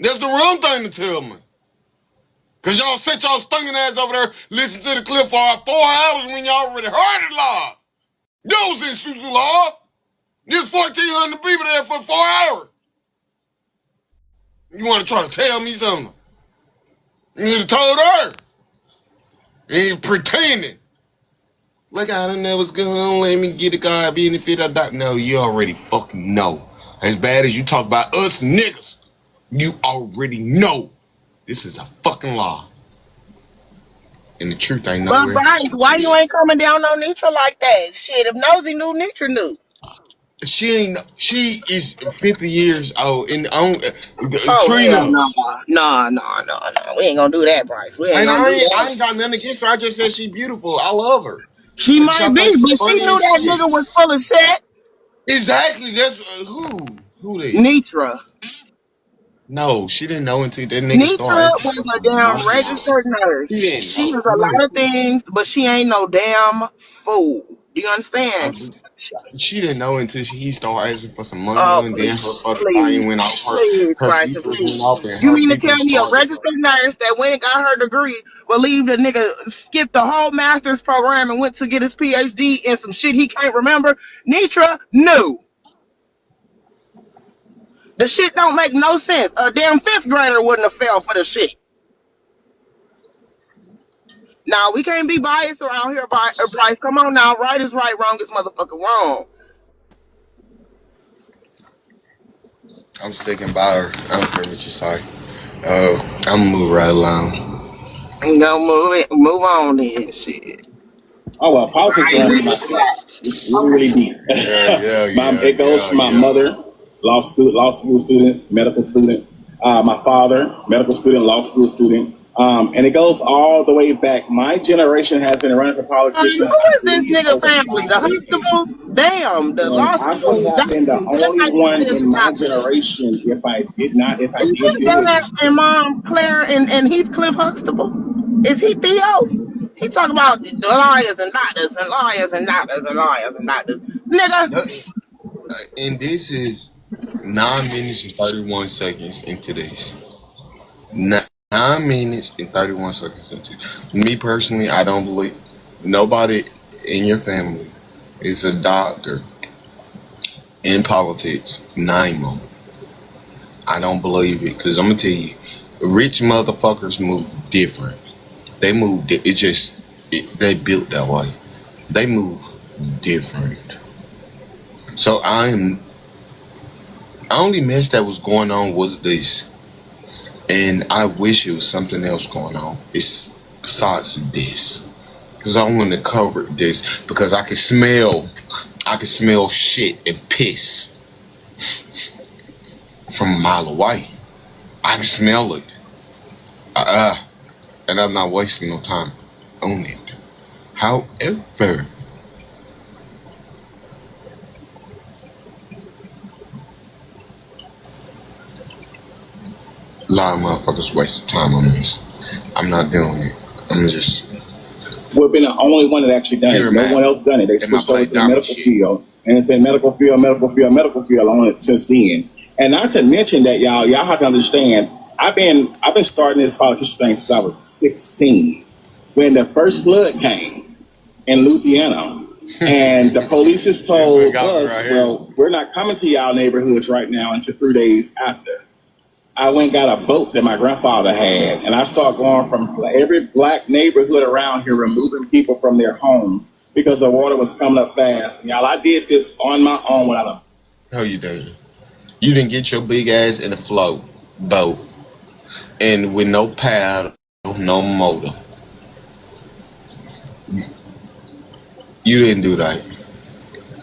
[SPEAKER 3] That's the wrong thing to tell me. Cause y'all sit y'all stinking ass over there, listen to the clip for 4 hours when y'all already heard it live. Those in Susu Law. There's 1,400 people there for 4 hours. You want to try to tell me something? You just told her. And pretending. Like I don't know what's going on. Let me get a guy benefit or not. No, you already fucking know. As bad as you talk about us niggas, you already know. This is a fucking lie. And the truth ain't nowhere.
[SPEAKER 4] But Brice, why you ain't coming down on Netra like that? Shit, if Nosy knew, Netra knew.
[SPEAKER 3] She is 50 years old and on
[SPEAKER 4] Oh hell
[SPEAKER 3] Trina.
[SPEAKER 4] no, no. We ain't gonna do that, Brice. We ain't
[SPEAKER 3] And
[SPEAKER 4] gonna do
[SPEAKER 3] I
[SPEAKER 4] that.
[SPEAKER 3] ain't got nothing against her. I just said she beautiful. I love her.
[SPEAKER 4] She
[SPEAKER 3] And
[SPEAKER 4] might
[SPEAKER 3] I
[SPEAKER 4] be,
[SPEAKER 3] think she
[SPEAKER 4] but she
[SPEAKER 3] funny
[SPEAKER 4] knew
[SPEAKER 3] as
[SPEAKER 4] that
[SPEAKER 3] shit.
[SPEAKER 4] nigga was full of shit.
[SPEAKER 3] Exactly. That's who they?
[SPEAKER 4] Netra.
[SPEAKER 3] No, she didn't know until that nigga
[SPEAKER 4] Netra
[SPEAKER 3] started asking
[SPEAKER 4] was
[SPEAKER 3] for
[SPEAKER 4] a
[SPEAKER 3] some
[SPEAKER 4] damn
[SPEAKER 3] money.
[SPEAKER 4] registered
[SPEAKER 3] She
[SPEAKER 4] nurse.
[SPEAKER 3] didn't
[SPEAKER 4] She
[SPEAKER 3] know
[SPEAKER 4] was a lot of
[SPEAKER 3] nothing.
[SPEAKER 4] things, but she ain't no damn fool. Do you understand?
[SPEAKER 3] She didn't know until he started asking for some money,
[SPEAKER 4] Oh,
[SPEAKER 3] and then her
[SPEAKER 4] please,
[SPEAKER 3] fucking
[SPEAKER 4] please,
[SPEAKER 3] thing went off.
[SPEAKER 4] please,
[SPEAKER 3] Her
[SPEAKER 4] Bryson,
[SPEAKER 3] beepers
[SPEAKER 4] please.
[SPEAKER 3] went off, and
[SPEAKER 4] You
[SPEAKER 3] her
[SPEAKER 4] mean to tell
[SPEAKER 3] beepers
[SPEAKER 4] me a
[SPEAKER 3] started.
[SPEAKER 4] registered nurse that went and got her degree, believed the nigga skipped the whole master's program and went to get his PhD in some shit he can't remember? Netra knew. The shit don't make no sense. A damn fifth grader wouldn't have fell for the shit. Now, we can't be biased around here, Bryce. Come on now. Right is right, wrong is motherfucking wrong.
[SPEAKER 3] I'm sticking by her. I don't care what you say. I'm gonna move right along.
[SPEAKER 4] You know, move on then, shit.
[SPEAKER 1] Oh well, politics
[SPEAKER 4] I ain't
[SPEAKER 1] runs in
[SPEAKER 4] ready
[SPEAKER 1] my
[SPEAKER 4] for
[SPEAKER 1] family.
[SPEAKER 4] that.
[SPEAKER 1] It's really, really deep.
[SPEAKER 3] Yeah, yeah, yeah,
[SPEAKER 1] It goes
[SPEAKER 3] yeah,
[SPEAKER 1] from my
[SPEAKER 3] yeah.
[SPEAKER 1] mother, law school students, medical student. My father, medical student, law school student. And it goes all the way back. My generation has been running for
[SPEAKER 4] Who
[SPEAKER 1] politicians, I
[SPEAKER 4] is this
[SPEAKER 1] believe,
[SPEAKER 4] nigga
[SPEAKER 1] over
[SPEAKER 4] family? The
[SPEAKER 1] 5 decades.
[SPEAKER 4] Huxtables? Damn, the
[SPEAKER 1] And
[SPEAKER 4] law
[SPEAKER 1] I would
[SPEAKER 4] school
[SPEAKER 1] have been the
[SPEAKER 4] doctors. That
[SPEAKER 1] only
[SPEAKER 4] might be
[SPEAKER 1] one
[SPEAKER 4] this
[SPEAKER 1] in my
[SPEAKER 4] family.
[SPEAKER 1] generation if I
[SPEAKER 4] Is
[SPEAKER 1] did
[SPEAKER 4] this
[SPEAKER 1] do it.
[SPEAKER 4] Dad and Mom Claire and Heathcliff Huxtable? Is he Theo? He talking about the liars and doctors and liars and doctors and liars and doctors. Nigga,
[SPEAKER 3] No, and this is 9 minutes and 31 seconds into this. 9 minutes and 31 seconds into. Me personally, I don't believe nobody in your family is a doctor in politics. Nine more. I don't believe it because I'm gonna tell you, rich motherfuckers move different. They move. They built that way. They move different. So only mess that was going on was this, and I wish it was something else going on. It's besides this, because I want to cover this because I can smell shit and piss from a mile away. I can smell it. And I'm not wasting no time on it. However, a lot of motherfuckers waste time on this. I'm not doing it. I'm just
[SPEAKER 1] We've been the only one that actually done
[SPEAKER 3] here
[SPEAKER 1] it.
[SPEAKER 3] am
[SPEAKER 1] No
[SPEAKER 3] I.
[SPEAKER 1] one else done it. They
[SPEAKER 3] And my
[SPEAKER 1] switched over
[SPEAKER 3] Black
[SPEAKER 1] to the
[SPEAKER 3] Diamond
[SPEAKER 1] medical
[SPEAKER 3] shit.
[SPEAKER 1] field, and it's been medical field, medical field, medical field on it since then. And not to mention that y'all have to understand. I've been starting this politician thing since I was 16, when the first flood came in Louisiana, and the police has
[SPEAKER 3] This one
[SPEAKER 1] told
[SPEAKER 3] got me
[SPEAKER 1] us,
[SPEAKER 3] right here.
[SPEAKER 1] well, we're not coming to y'all neighborhoods right now until 3 days after. I went and got a boat that my grandfather had, and I started going from every black neighborhood around here, removing people from their homes because the water was coming up fast. And y'all, I did this on my own without a.
[SPEAKER 3] How you doing? You didn't get your big ass in a float boat and with no paddle, no motor. You didn't do that.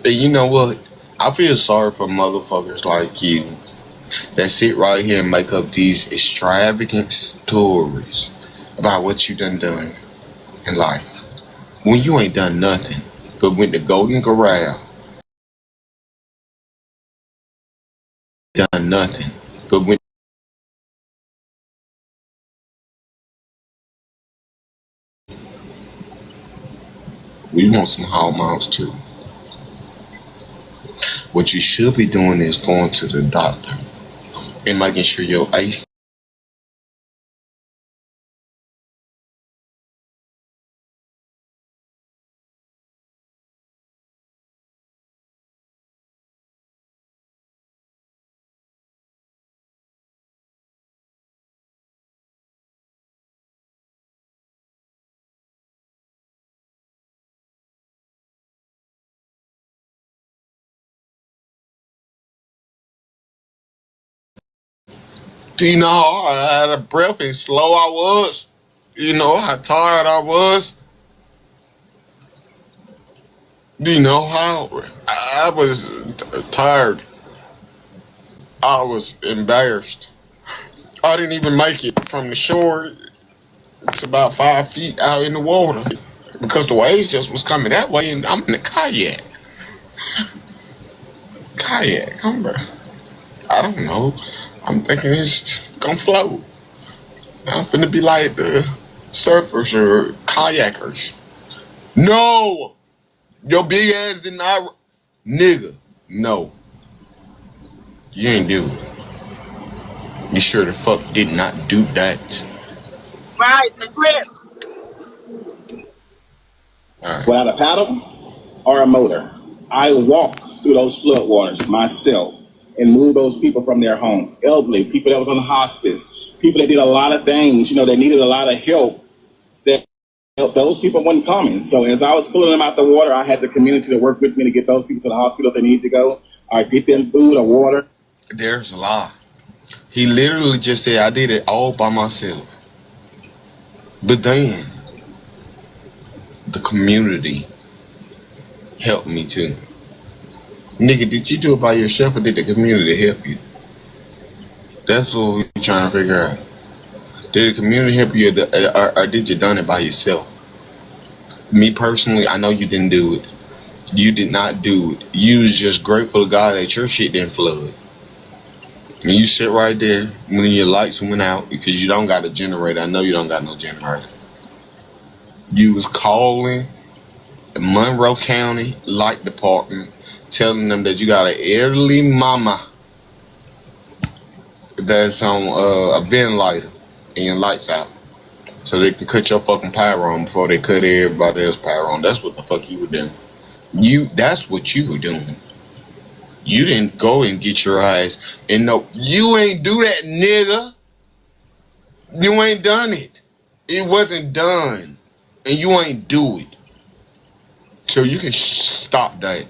[SPEAKER 3] And you know what? I feel sorry for motherfuckers like you that sit right here and make up these extravagant stories about what you done in life when you ain't done nothing but went the Golden Corral, done nothing but went. We want some hallmarks too. What you should be doing is going to the doctor and making sure your ice. Do you know how I had a breath and slow I was? You know how tired I was? Do you know how I was tired? I was embarrassed. I didn't even make it from the shore. It's about 5 feet out in the water because the waves just was coming that way, and I'm in a kayak. I don't know. I'm thinking it's gonna float. I'm finna be like the surfers or kayakers. No, your big ass did not, nigga. No, you ain't do it. You sure the fuck did not do that.
[SPEAKER 4] Right, the grip.
[SPEAKER 3] All right.
[SPEAKER 1] Without a paddle or a motor. I walked through those floodwaters myself and moved those people from their homes. Elderly, people that was on hospice, people that did a lot of things, they needed a lot of help. That those people weren't coming. So as I was pulling them out the water, I had the community to work with me to get those people to the hospital if they needed to go, or get them food or water.
[SPEAKER 3] There's a lie. He literally just said, I did it all by myself. But then, the community helped me too. Nigga, did you do it by yourself or did the community help you? That's what we're trying to figure out. Did the community help you or did you done it by yourself? Me personally, I know you didn't do it. You did not do it. You was just grateful to God that your shit didn't flood. And you sit right there when your lights went out because you don't got a generator. I know you don't got no generator. You was calling the Monroe County Light Department telling them that you got an elderly mama that's on a ventilator and your lights out. So they can cut your fucking power on before they cut everybody else's power on. That's what the fuck you were doing. That's what you were doing. You didn't go and get your ass. And no, you ain't do that, nigga. You ain't done it. It wasn't done. And you ain't do it. So you can stop that.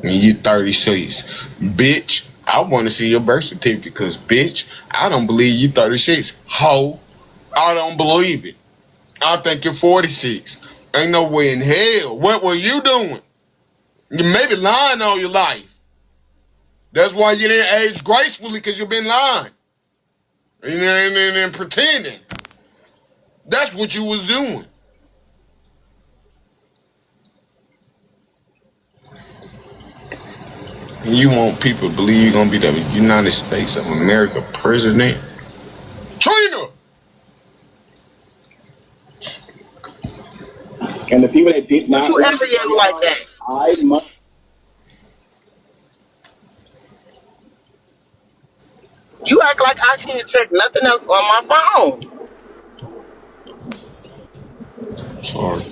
[SPEAKER 3] And you 36. Bitch, I want to see your birth certificate because, bitch, I don't believe you 36. Ho, I don't believe it. I think you're 46. Ain't no way in hell. What were you doing? You may be lying all your life. That's why you didn't age gracefully, because you've been lying. And pretending. That's what you was doing. And you want people to believe you're going to be the United States of America president? Trina!
[SPEAKER 1] And the people that did not...
[SPEAKER 4] You ever yell like that?
[SPEAKER 1] I must...
[SPEAKER 4] You act like I can't check nothing else on my phone.
[SPEAKER 3] Sorry.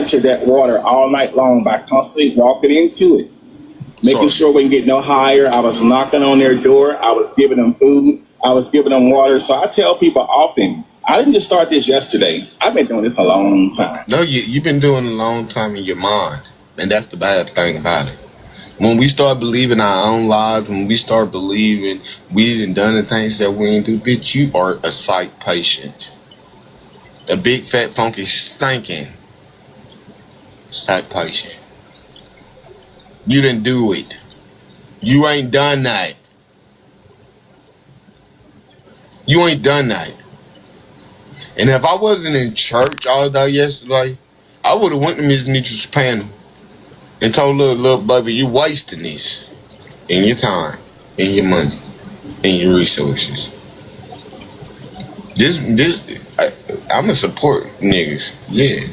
[SPEAKER 1] To that water all night long by constantly walking into it. Making sure we can get no higher. I was knocking on their door. I was giving them food. I was giving them water. So I tell people often, I didn't just start this yesterday. I've been doing this a long time.
[SPEAKER 3] No, you've been doing it a long time in your mind. And that's the bad thing about it. When we start believing our own lives, when we start believing we done the things that we ain't do, bitch, you are a sight patient. A big fat funky stinking sight patient. You didn't do it. You ain't done that. You ain't done that. And if I wasn't in church all day yesterday, I would have went to Miss Netra's panel and told little baby, you wasting this in your time, in your money, in your resources. I'ma support niggas. Yeah.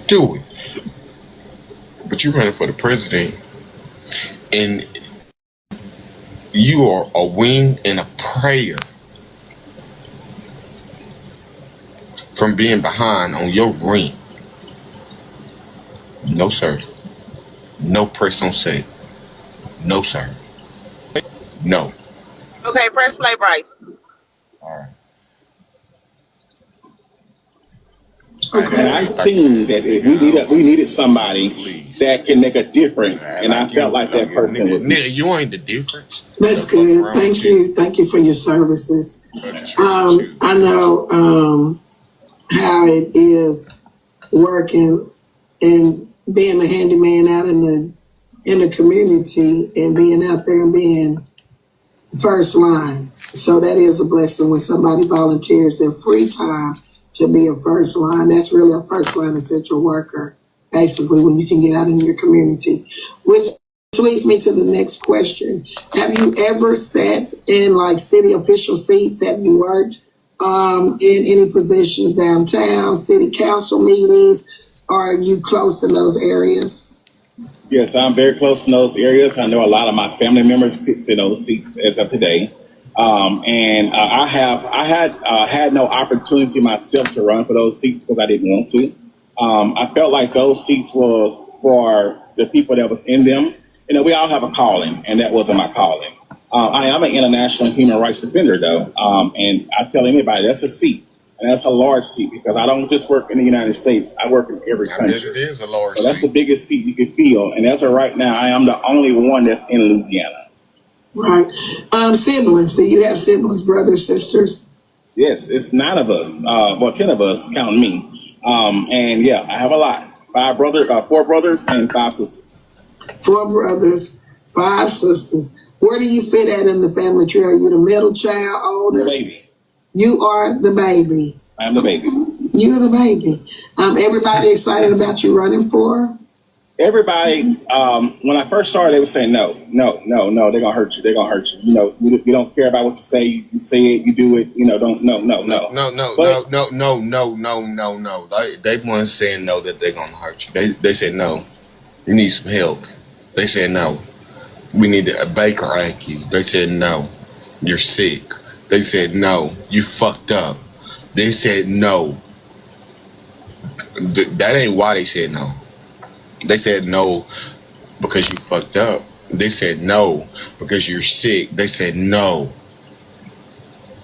[SPEAKER 3] Do it. But you're running for the president, and you are a wing and a prayer from being behind on your ring. No, sir. No press on set. No, sir. No.
[SPEAKER 4] Okay, press play, Brice.
[SPEAKER 3] All right.
[SPEAKER 1] And I seen that if we needed somebody that can make a difference, and I felt like that person was.
[SPEAKER 3] Nigga, you ain't the difference.
[SPEAKER 9] That's good. Thank you. Thank you for your services. I know how it is working and being a handyman out in the community and being out there and being first line. So that is a blessing when somebody volunteers their free time to be a first line. That's really a first line essential worker, basically, when you can get out in your community. Which leads me to the next question. Have you ever sat in like city official seats? Have you worked in any positions downtown, city council meetings? Are you close in those areas?
[SPEAKER 1] Yes, I'm very close in those areas. I know a lot of my family members sit in those seats as of today. I had no opportunity myself to run for those seats because I didn't want to. I felt like those seats was for the people that was in them. You know, we all have a calling, and that wasn't my calling. I am an international human rights defender, though, and I tell anybody that's a seat. And that's a large seat because I don't just work in the United States. I work in every country.
[SPEAKER 3] It is a large seat.
[SPEAKER 1] So that's the biggest seat you can feel. And as of right now, I am the only one that's in Louisiana.
[SPEAKER 9] Right. Siblings. Do you have siblings, brothers, sisters?
[SPEAKER 1] Yes, it's 9 of us. 10 of us, counting me. And yeah, I have a lot. 4 brothers and 5 sisters.
[SPEAKER 9] 4 brothers, 5 sisters. Where do you fit at in the family tree? Are you the middle child, older?
[SPEAKER 1] The baby.
[SPEAKER 9] You are the baby.
[SPEAKER 1] I am the baby.
[SPEAKER 9] You're the baby. Everybody excited about you running for?
[SPEAKER 1] Everybody, when I first started, they would say, no, they're going to hurt you. They're going to hurt you. You know, you don't care about what you say. You say it, you do it, you know, no.
[SPEAKER 3] They weren't saying no that they're going to hurt you. They said, no, you need some help. They said, no, we need a Baker IQ. They said, no, you're sick. They said, no, you fucked up. They said, no. That ain't why they said no. They said no because you fucked up. They said no because you're sick. They said no.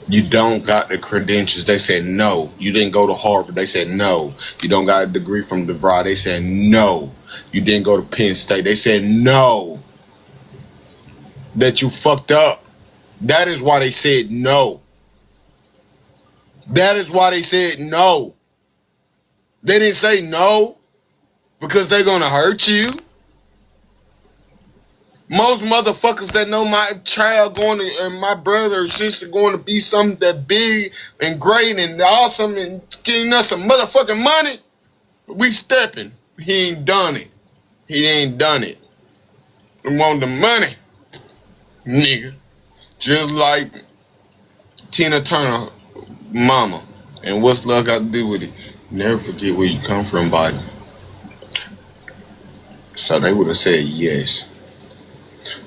[SPEAKER 3] You don't got the credentials. They said no. You didn't go to Harvard. They said no. You don't got a degree from DeVry. They said no. You didn't go to Penn State. They said no. That you fucked up. That is why they said no. That is why they said no. They didn't say no because they're going to hurt you. Most motherfuckers that know my child going to, and my brother or sister going to be something that big and great and awesome and getting us some motherfucking money, we stepping. He ain't done it. He ain't done it. We want the money, nigga. Just like Tina Turner, mama. And what's love got to do with it? Never forget where you come from, buddy. So they would have said yes.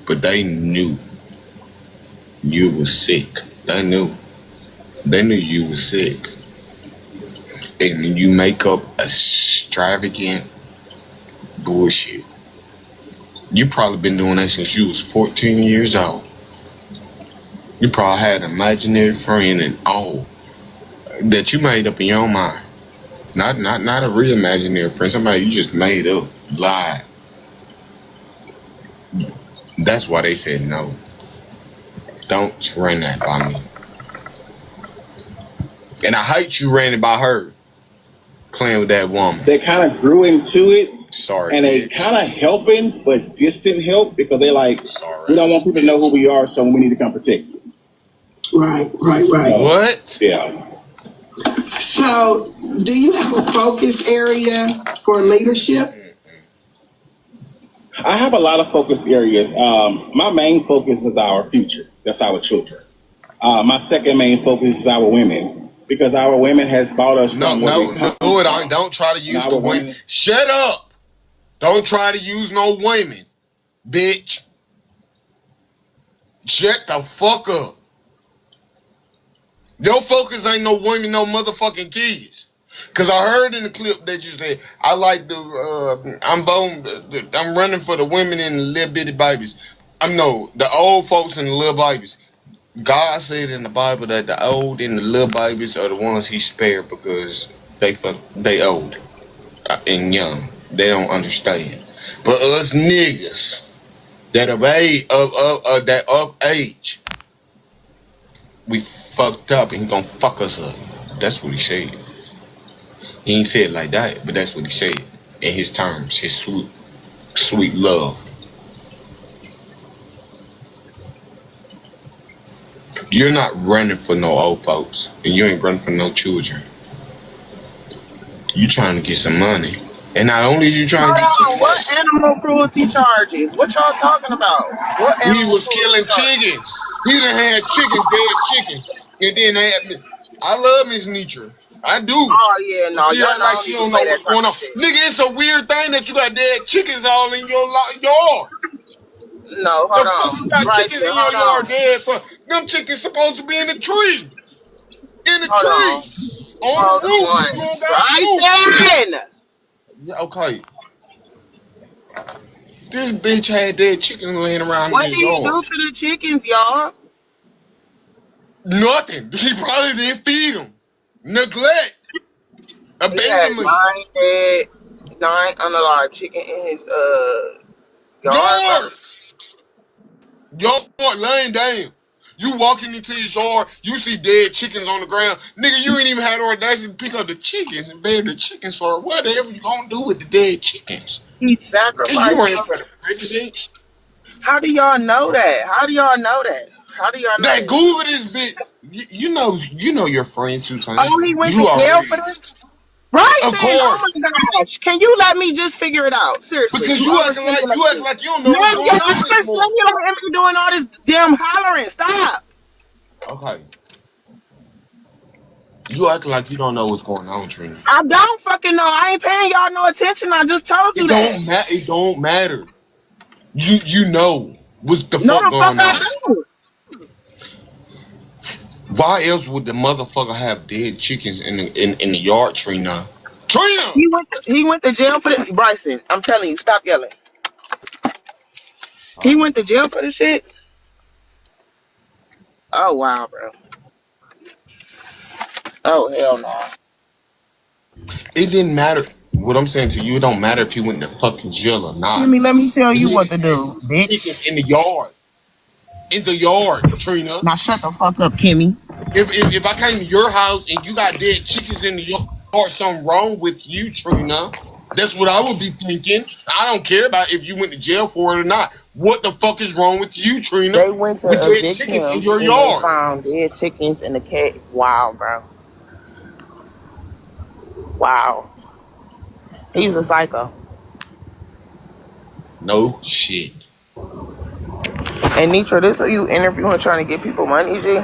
[SPEAKER 3] But they knew you was sick. They knew. They knew you was sick. And you make up extravagant bullshit. You probably been doing that since you was 14 years old. You probably had an imaginary friend and all that you made up in your mind. Not a real imaginary friend. Somebody you just made up, lied. That's why they said no. Don't run that by me. And I hate you ran it by her. Playing with that woman.
[SPEAKER 1] They kind of grew into it.
[SPEAKER 3] Sorry.
[SPEAKER 1] And they kind of helping, but distant help because they're like, we don't want people to know who we are, so we need to come protect you.
[SPEAKER 9] Right.
[SPEAKER 3] What?
[SPEAKER 1] Yeah.
[SPEAKER 9] So, do you have a focus area for leadership?
[SPEAKER 1] I have a lot of focus areas. My main focus is our future. That's our children. My second main focus is our women. Because our women has bought us.
[SPEAKER 3] No, don't try to use the women. Shut up. Don't try to use no women, bitch. Shut the fuck up. Your focus ain't no women, no motherfucking kids. Cause I heard in the clip that you said, I like I'm running for the women and the little bitty babies. The old folks and the little babies. God said in the Bible that the old and the little babies are the ones he spared because they old and young. They don't understand. But us niggas that of age, we fucked up and he gonna fuck us up. That's what he said. He ain't said it like that, but that's what he said in his terms, his sweet love. You're not running for no old folks, and you ain't running for no children. You trying to get some money. And not only is you trying to get some
[SPEAKER 4] What
[SPEAKER 3] money,
[SPEAKER 4] animal cruelty charges? What y'all talking about? What
[SPEAKER 3] he
[SPEAKER 4] animal
[SPEAKER 3] was
[SPEAKER 4] cruelty
[SPEAKER 3] killing
[SPEAKER 4] charges?
[SPEAKER 3] chickens. He done had dead chicken. And then they had me. I love Miss Netra. I do.
[SPEAKER 4] Oh yeah,
[SPEAKER 3] But
[SPEAKER 4] no,
[SPEAKER 3] she
[SPEAKER 4] y'all
[SPEAKER 3] act
[SPEAKER 4] know I
[SPEAKER 3] like
[SPEAKER 4] don't
[SPEAKER 3] she
[SPEAKER 4] even
[SPEAKER 3] don't
[SPEAKER 4] play
[SPEAKER 3] know
[SPEAKER 4] that
[SPEAKER 3] what's
[SPEAKER 4] type
[SPEAKER 3] going
[SPEAKER 4] of
[SPEAKER 3] on.
[SPEAKER 4] shit.
[SPEAKER 3] Nigga, it's a weird thing that you got dead chickens all in your yard.
[SPEAKER 4] No, hold
[SPEAKER 3] The fuck
[SPEAKER 4] on,
[SPEAKER 3] you got
[SPEAKER 4] Bryce,
[SPEAKER 3] chickens in your
[SPEAKER 4] hold
[SPEAKER 3] yard
[SPEAKER 4] on,
[SPEAKER 3] dead for? Them chickens supposed to be in the tree. In the
[SPEAKER 4] hold on,
[SPEAKER 3] tree. On the
[SPEAKER 4] hold
[SPEAKER 3] roof.
[SPEAKER 4] on,
[SPEAKER 3] You don't got roof.
[SPEAKER 4] Bryson.
[SPEAKER 3] Yeah, okay. This bitch had dead chicken laying around in
[SPEAKER 4] What
[SPEAKER 3] his
[SPEAKER 4] did he
[SPEAKER 3] yard.
[SPEAKER 4] do to the chickens, y'all?
[SPEAKER 3] Nothing. He probably didn't feed them. Neglect.
[SPEAKER 4] He had
[SPEAKER 3] Abandonment.
[SPEAKER 4] nine unalive chicken in his yard, bro.
[SPEAKER 3] Yard. Yard laying down. You walking into his yard, you see dead chickens on the ground. Nigga, you ain't even had the audacity to pick up the chickens and bury the chickens or whatever you gonna do with the dead chickens.
[SPEAKER 4] He
[SPEAKER 3] Cause you
[SPEAKER 4] sacrificed
[SPEAKER 3] running
[SPEAKER 4] them.
[SPEAKER 3] for the president.
[SPEAKER 4] How do y'all know that? How do y'all know that? How do y'all know
[SPEAKER 3] That
[SPEAKER 4] that?
[SPEAKER 3] Google this bitch. You know your friends, Suzanne.
[SPEAKER 4] Oh, he went to
[SPEAKER 3] You
[SPEAKER 4] jail
[SPEAKER 3] already,
[SPEAKER 4] for this? Bryson,
[SPEAKER 3] of
[SPEAKER 4] oh
[SPEAKER 3] course.
[SPEAKER 4] my gosh. Can you let me just figure it out? Seriously,
[SPEAKER 3] Because
[SPEAKER 4] you
[SPEAKER 3] you acting like
[SPEAKER 4] overstimulating.
[SPEAKER 3] you don't know
[SPEAKER 4] No,
[SPEAKER 3] what's
[SPEAKER 4] you're
[SPEAKER 3] going on anymore.
[SPEAKER 4] overstimulating me doing all this damn hollering. Stop.
[SPEAKER 3] Okay. You act like you don't know what's going on, Trina.
[SPEAKER 4] I don't fucking know. I ain't paying y'all no attention. I just told you that.
[SPEAKER 3] It don't matter. You know what's the
[SPEAKER 4] No,
[SPEAKER 3] fuck
[SPEAKER 4] the fuck
[SPEAKER 3] going
[SPEAKER 4] I
[SPEAKER 3] on.
[SPEAKER 4] don't.
[SPEAKER 3] Why else would the motherfucker have dead chickens in the yard, Trina? Trina!
[SPEAKER 4] He went to jail for this. Bryson, I'm telling you, stop yelling. He
[SPEAKER 3] Alright.
[SPEAKER 4] went to jail for this shit. Oh wow, bro. Oh hell no.
[SPEAKER 3] It didn't matter. What I'm saying to you, it don't matter if you went to fucking jail or not.
[SPEAKER 4] Let me tell you what
[SPEAKER 3] Nigga
[SPEAKER 4] to
[SPEAKER 3] had
[SPEAKER 4] do, bitch.
[SPEAKER 3] chickens in the yard. In the yard, Trina.
[SPEAKER 4] Now shut the fuck up, Kimmy.
[SPEAKER 3] If I came to your house and you got dead chickens in the yard, something wrong with you, Trina. That's what I would be thinking. I don't care about if you went to jail for it or not. What the fuck is wrong with you, Trina?
[SPEAKER 4] They went to
[SPEAKER 3] With dead
[SPEAKER 4] evict
[SPEAKER 3] chickens in
[SPEAKER 4] him
[SPEAKER 3] your
[SPEAKER 4] and they
[SPEAKER 3] yard.
[SPEAKER 4] found dead chickens in the cat. Wow, bro. Wow. He's a psycho.
[SPEAKER 3] No shit.
[SPEAKER 4] And Netra, this are you interviewing trying to get people money, G?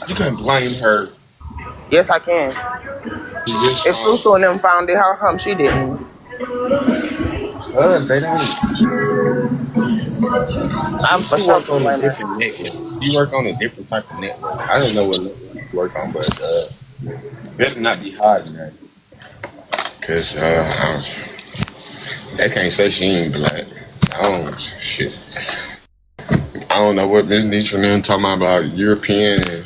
[SPEAKER 3] You can't blame her.
[SPEAKER 4] Yes, I can.
[SPEAKER 3] She just
[SPEAKER 4] If Susu and them found it, how come she didn't?
[SPEAKER 3] because they don't.
[SPEAKER 4] I'm for
[SPEAKER 3] She
[SPEAKER 4] sure
[SPEAKER 3] work
[SPEAKER 4] can
[SPEAKER 3] on a
[SPEAKER 4] blame her.
[SPEAKER 3] different network. She work on a different type of network. I don't know what network she work on, but better not be hiding that. Cause they can't say she ain't black. I don't shit. I don't know what Miss Netra and talking about European and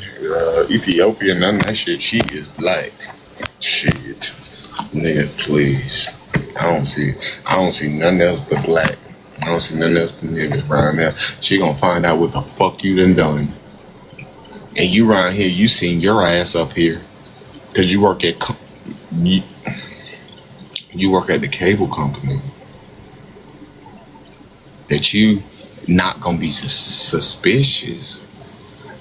[SPEAKER 3] Ethiopian, none of that shit. She is black. Shit. Nigga, please. I don't see nothing else but black. I don't see nothing else but niggas around there. She gonna find out what the fuck you done. And you around here, you seen your ass up here. Cause you work at you work at the cable company. That you not gonna be suspicious.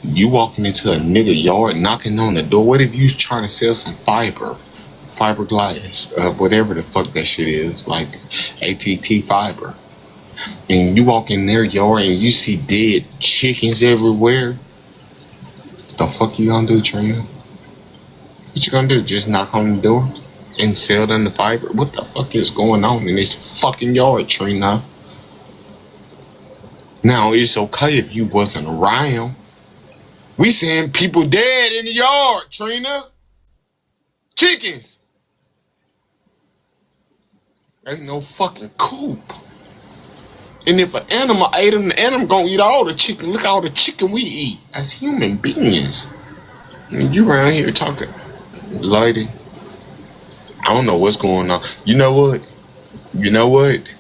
[SPEAKER 3] You walking into a nigga yard, knocking on the door. What if you trying to sell some fiberglass, whatever the fuck that shit is, like ATT fiber, and you walk in their yard and you see dead chickens everywhere? The fuck you gonna do, Trina? What you gonna do? Just knock on the door and sell them the fiber? What the fuck is going on in this fucking yard, Trina? Now it's okay if you wasn't around. We seeing people dead in the yard, Trina. Chickens. Ain't no fucking coop. And if an animal ate them, the animal gonna eat all the chicken. Look at all the chicken we eat as human beings. And you around here talking. lady, I don't know what's going on. You know what? You know what?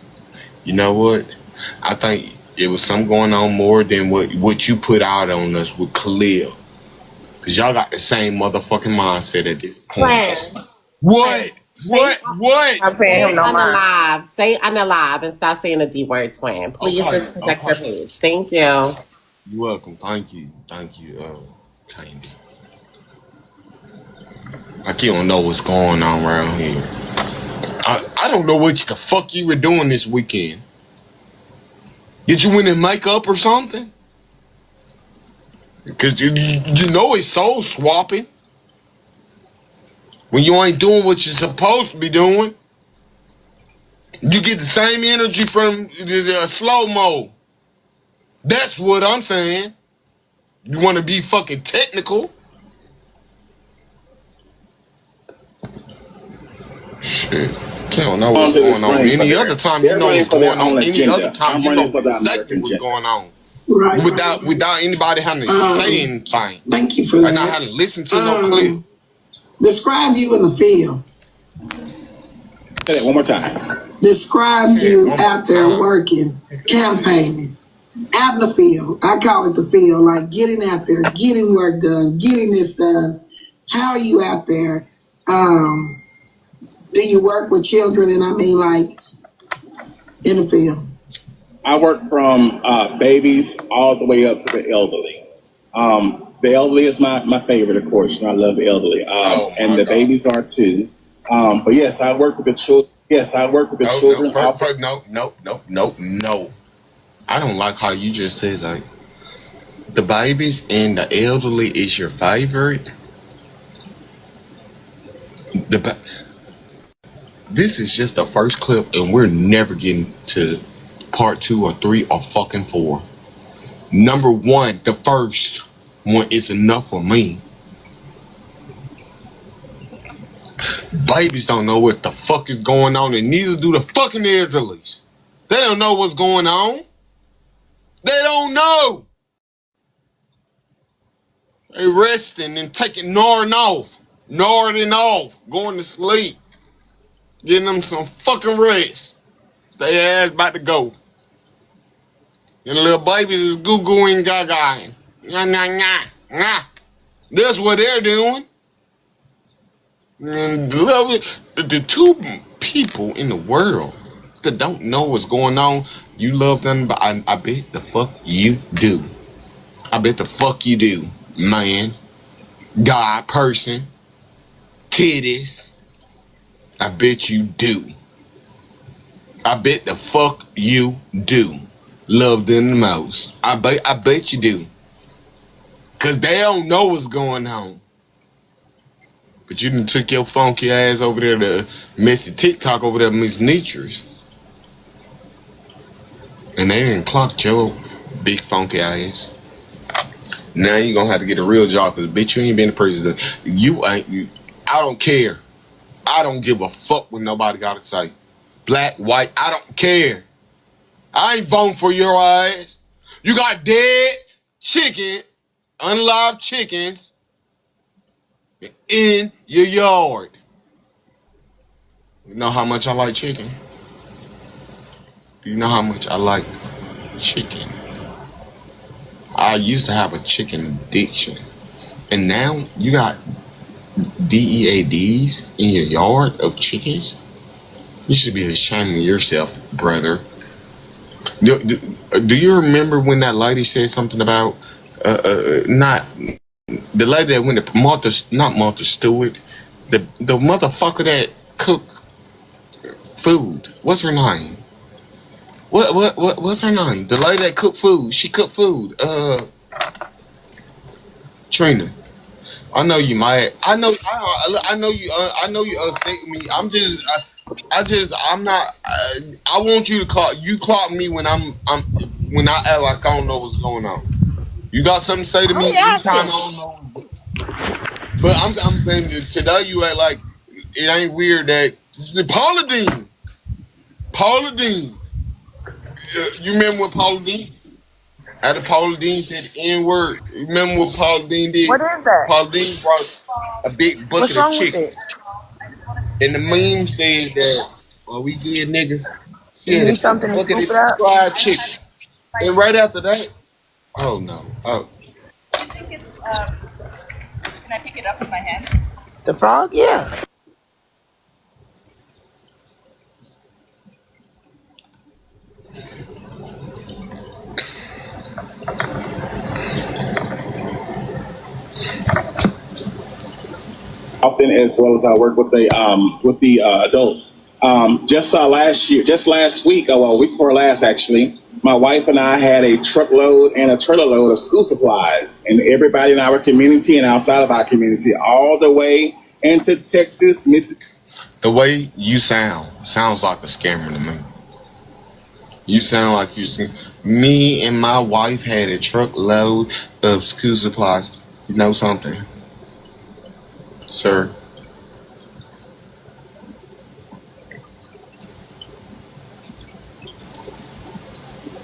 [SPEAKER 3] You know what? I think it was something going on more than what you put out on us with Khalil. Cause y'all got the same motherfucking mindset at this
[SPEAKER 7] Twin.
[SPEAKER 3] point. What?
[SPEAKER 7] Say,
[SPEAKER 3] What?
[SPEAKER 4] I'm paying him
[SPEAKER 7] say
[SPEAKER 4] no mind.
[SPEAKER 7] unalive. Say unalive and stop saying the D word, twin. Please
[SPEAKER 3] Okay,
[SPEAKER 7] just protect your
[SPEAKER 3] okay.
[SPEAKER 7] page. Thank you.
[SPEAKER 3] You're welcome. Thank you, Candy. Like you don't know what's going on around here. I don't know what the fuck you were doing this weekend. Did you win in makeup or something? Because you know it's soul swapping. When you ain't doing what you're supposed to be doing, you get the same energy from the slow-mo. That's what I'm saying. You want to be fucking technical? Shit. Can't know what's going on. Any other time you know what's going on. Any other time you know exactly what's going on.
[SPEAKER 9] Right.
[SPEAKER 3] Without anybody having to say anything.
[SPEAKER 9] Thank you for
[SPEAKER 3] Or
[SPEAKER 9] that.
[SPEAKER 3] not having to listen to no clip.
[SPEAKER 9] Describe you in the field.
[SPEAKER 1] Say that one more time.
[SPEAKER 9] Describe you out there working, campaigning, out in the field. I call it the field, like getting out there, getting work done, getting this done. How are you out there? Do you work with children? And I mean, like, in the field.
[SPEAKER 1] I work from babies all the way up to the elderly. The elderly is my favorite, of course. And I love the elderly. And the babies are too. But yes, I work with the children. Yes, I work with the children.
[SPEAKER 3] No. I don't like how you just said like the babies and the elderly is your favorite. This is just the first clip, and we're never getting to part 2 or 3 or fucking 4. Number 1, the first one is enough for me. Babies don't know what the fuck is going on, and neither do the fucking elderlies. They don't know what's going on. They don't know. They resting and taking Nording off, going to sleep, getting them some fucking rest. They ass about to go. And the little babies is goo-gooing, gaga. Nah. That's what they're doing. And the 2 people in the world that don't know what's going on, you love them, but I bet the fuck you do. I bet the fuck you do, man. God, person, titties. I bet you do. I bet the fuck you do. Love them the most. I bet you do. Cause they don't know what's going on. But you done took your funky ass over there to Missy TikTok over there, Miss Netra's. And they didn't clock your big funky ass. Now you gonna have to get a real job, cause bitch, you ain't been the president. I don't care. I don't give a fuck what nobody gotta say. Black, white, I don't care. I ain't voting for your ass. You got dead chicken, unlive chickens in your yard. You know how much I like chicken? Do you know how much I like chicken? I used to have a chicken addiction. And now you got DEADs in your yard of chickens? You should be ashamed of yourself, brother. Do you remember when that lady said something about not the lady that went to Martha Stewart, the motherfucker that cooked food? What's her name? What's her name? The lady that cooked food. She cooked food. Trina. I know you might. I know you. I know you upset me. I'm not. I want you to call. You clock me when when I act like I don't know what's going on. You got something to say to me? Anytime I don't know. But I'm saying that today you act like it ain't weird that Paula Deen. You remember what Paula Deen? After Paula Dean said the N word, remember what Paula Dean did?
[SPEAKER 4] What is that?
[SPEAKER 3] Paula Dean brought a big
[SPEAKER 4] What's
[SPEAKER 3] bucket of
[SPEAKER 4] wrong with
[SPEAKER 3] chicken.
[SPEAKER 4] it?
[SPEAKER 3] And the meme said that, well, we did niggas. She
[SPEAKER 4] You
[SPEAKER 3] had a
[SPEAKER 4] need
[SPEAKER 3] big
[SPEAKER 4] something to
[SPEAKER 3] bucket
[SPEAKER 4] scoop
[SPEAKER 3] of
[SPEAKER 4] it up?
[SPEAKER 3] fried chicken. And right after that, oh no. Oh,
[SPEAKER 4] The frog? Yeah.
[SPEAKER 1] Often, as well as I work with the adults. Just last week, well, week before last actually, my wife and I had a truckload and a trailer load of school supplies, and everybody in our community and outside of our community, all the way into Texas, Mississippi.
[SPEAKER 3] the way you sounds like a scammer to me. You sound like you. Me and my wife had a truckload of school supplies. You know something, sir?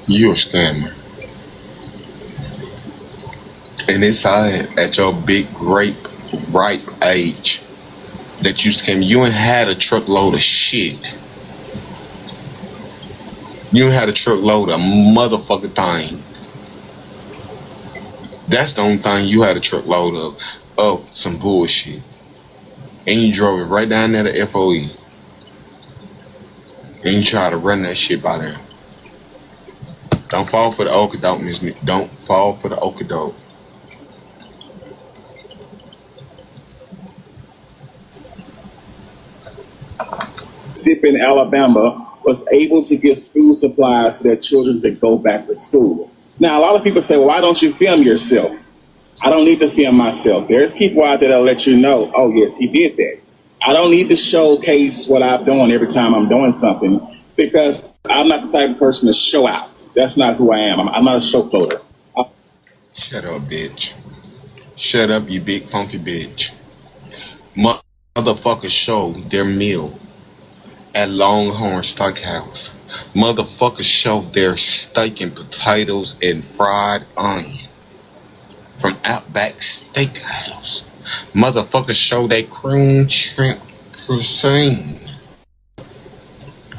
[SPEAKER 3] You a scammer. And it's sad at your big ripe age that you scam. You ain't had a truckload of shit. You ain't had a truckload of motherfucking thing. That's the only thing you had a truckload of some bullshit. And you drove it right down there to FOE. And you try to run that shit by them. Don't fall for the okadoke, Miss Nick. Don't fall for the okadoke.
[SPEAKER 1] Mississippi and Alabama was able to get school supplies for their children to go back to school. Now, a lot of people say, well, why don't you film yourself? I don't need to film myself. There's people out there that'll let you know, oh, yes, he did that. I don't need to showcase what I'm doing every time I'm doing something because I'm not the type of person to show out. That's not who I am. I'm not a show floater.
[SPEAKER 3] Shut up, bitch. Shut up, you big funky bitch. Motherfuckers show their meal at Longhorn Steakhouse. Motherfuckers show their steak and potatoes and fried onion from Outback Steakhouse. Motherfuckers show their cream shrimp cuisine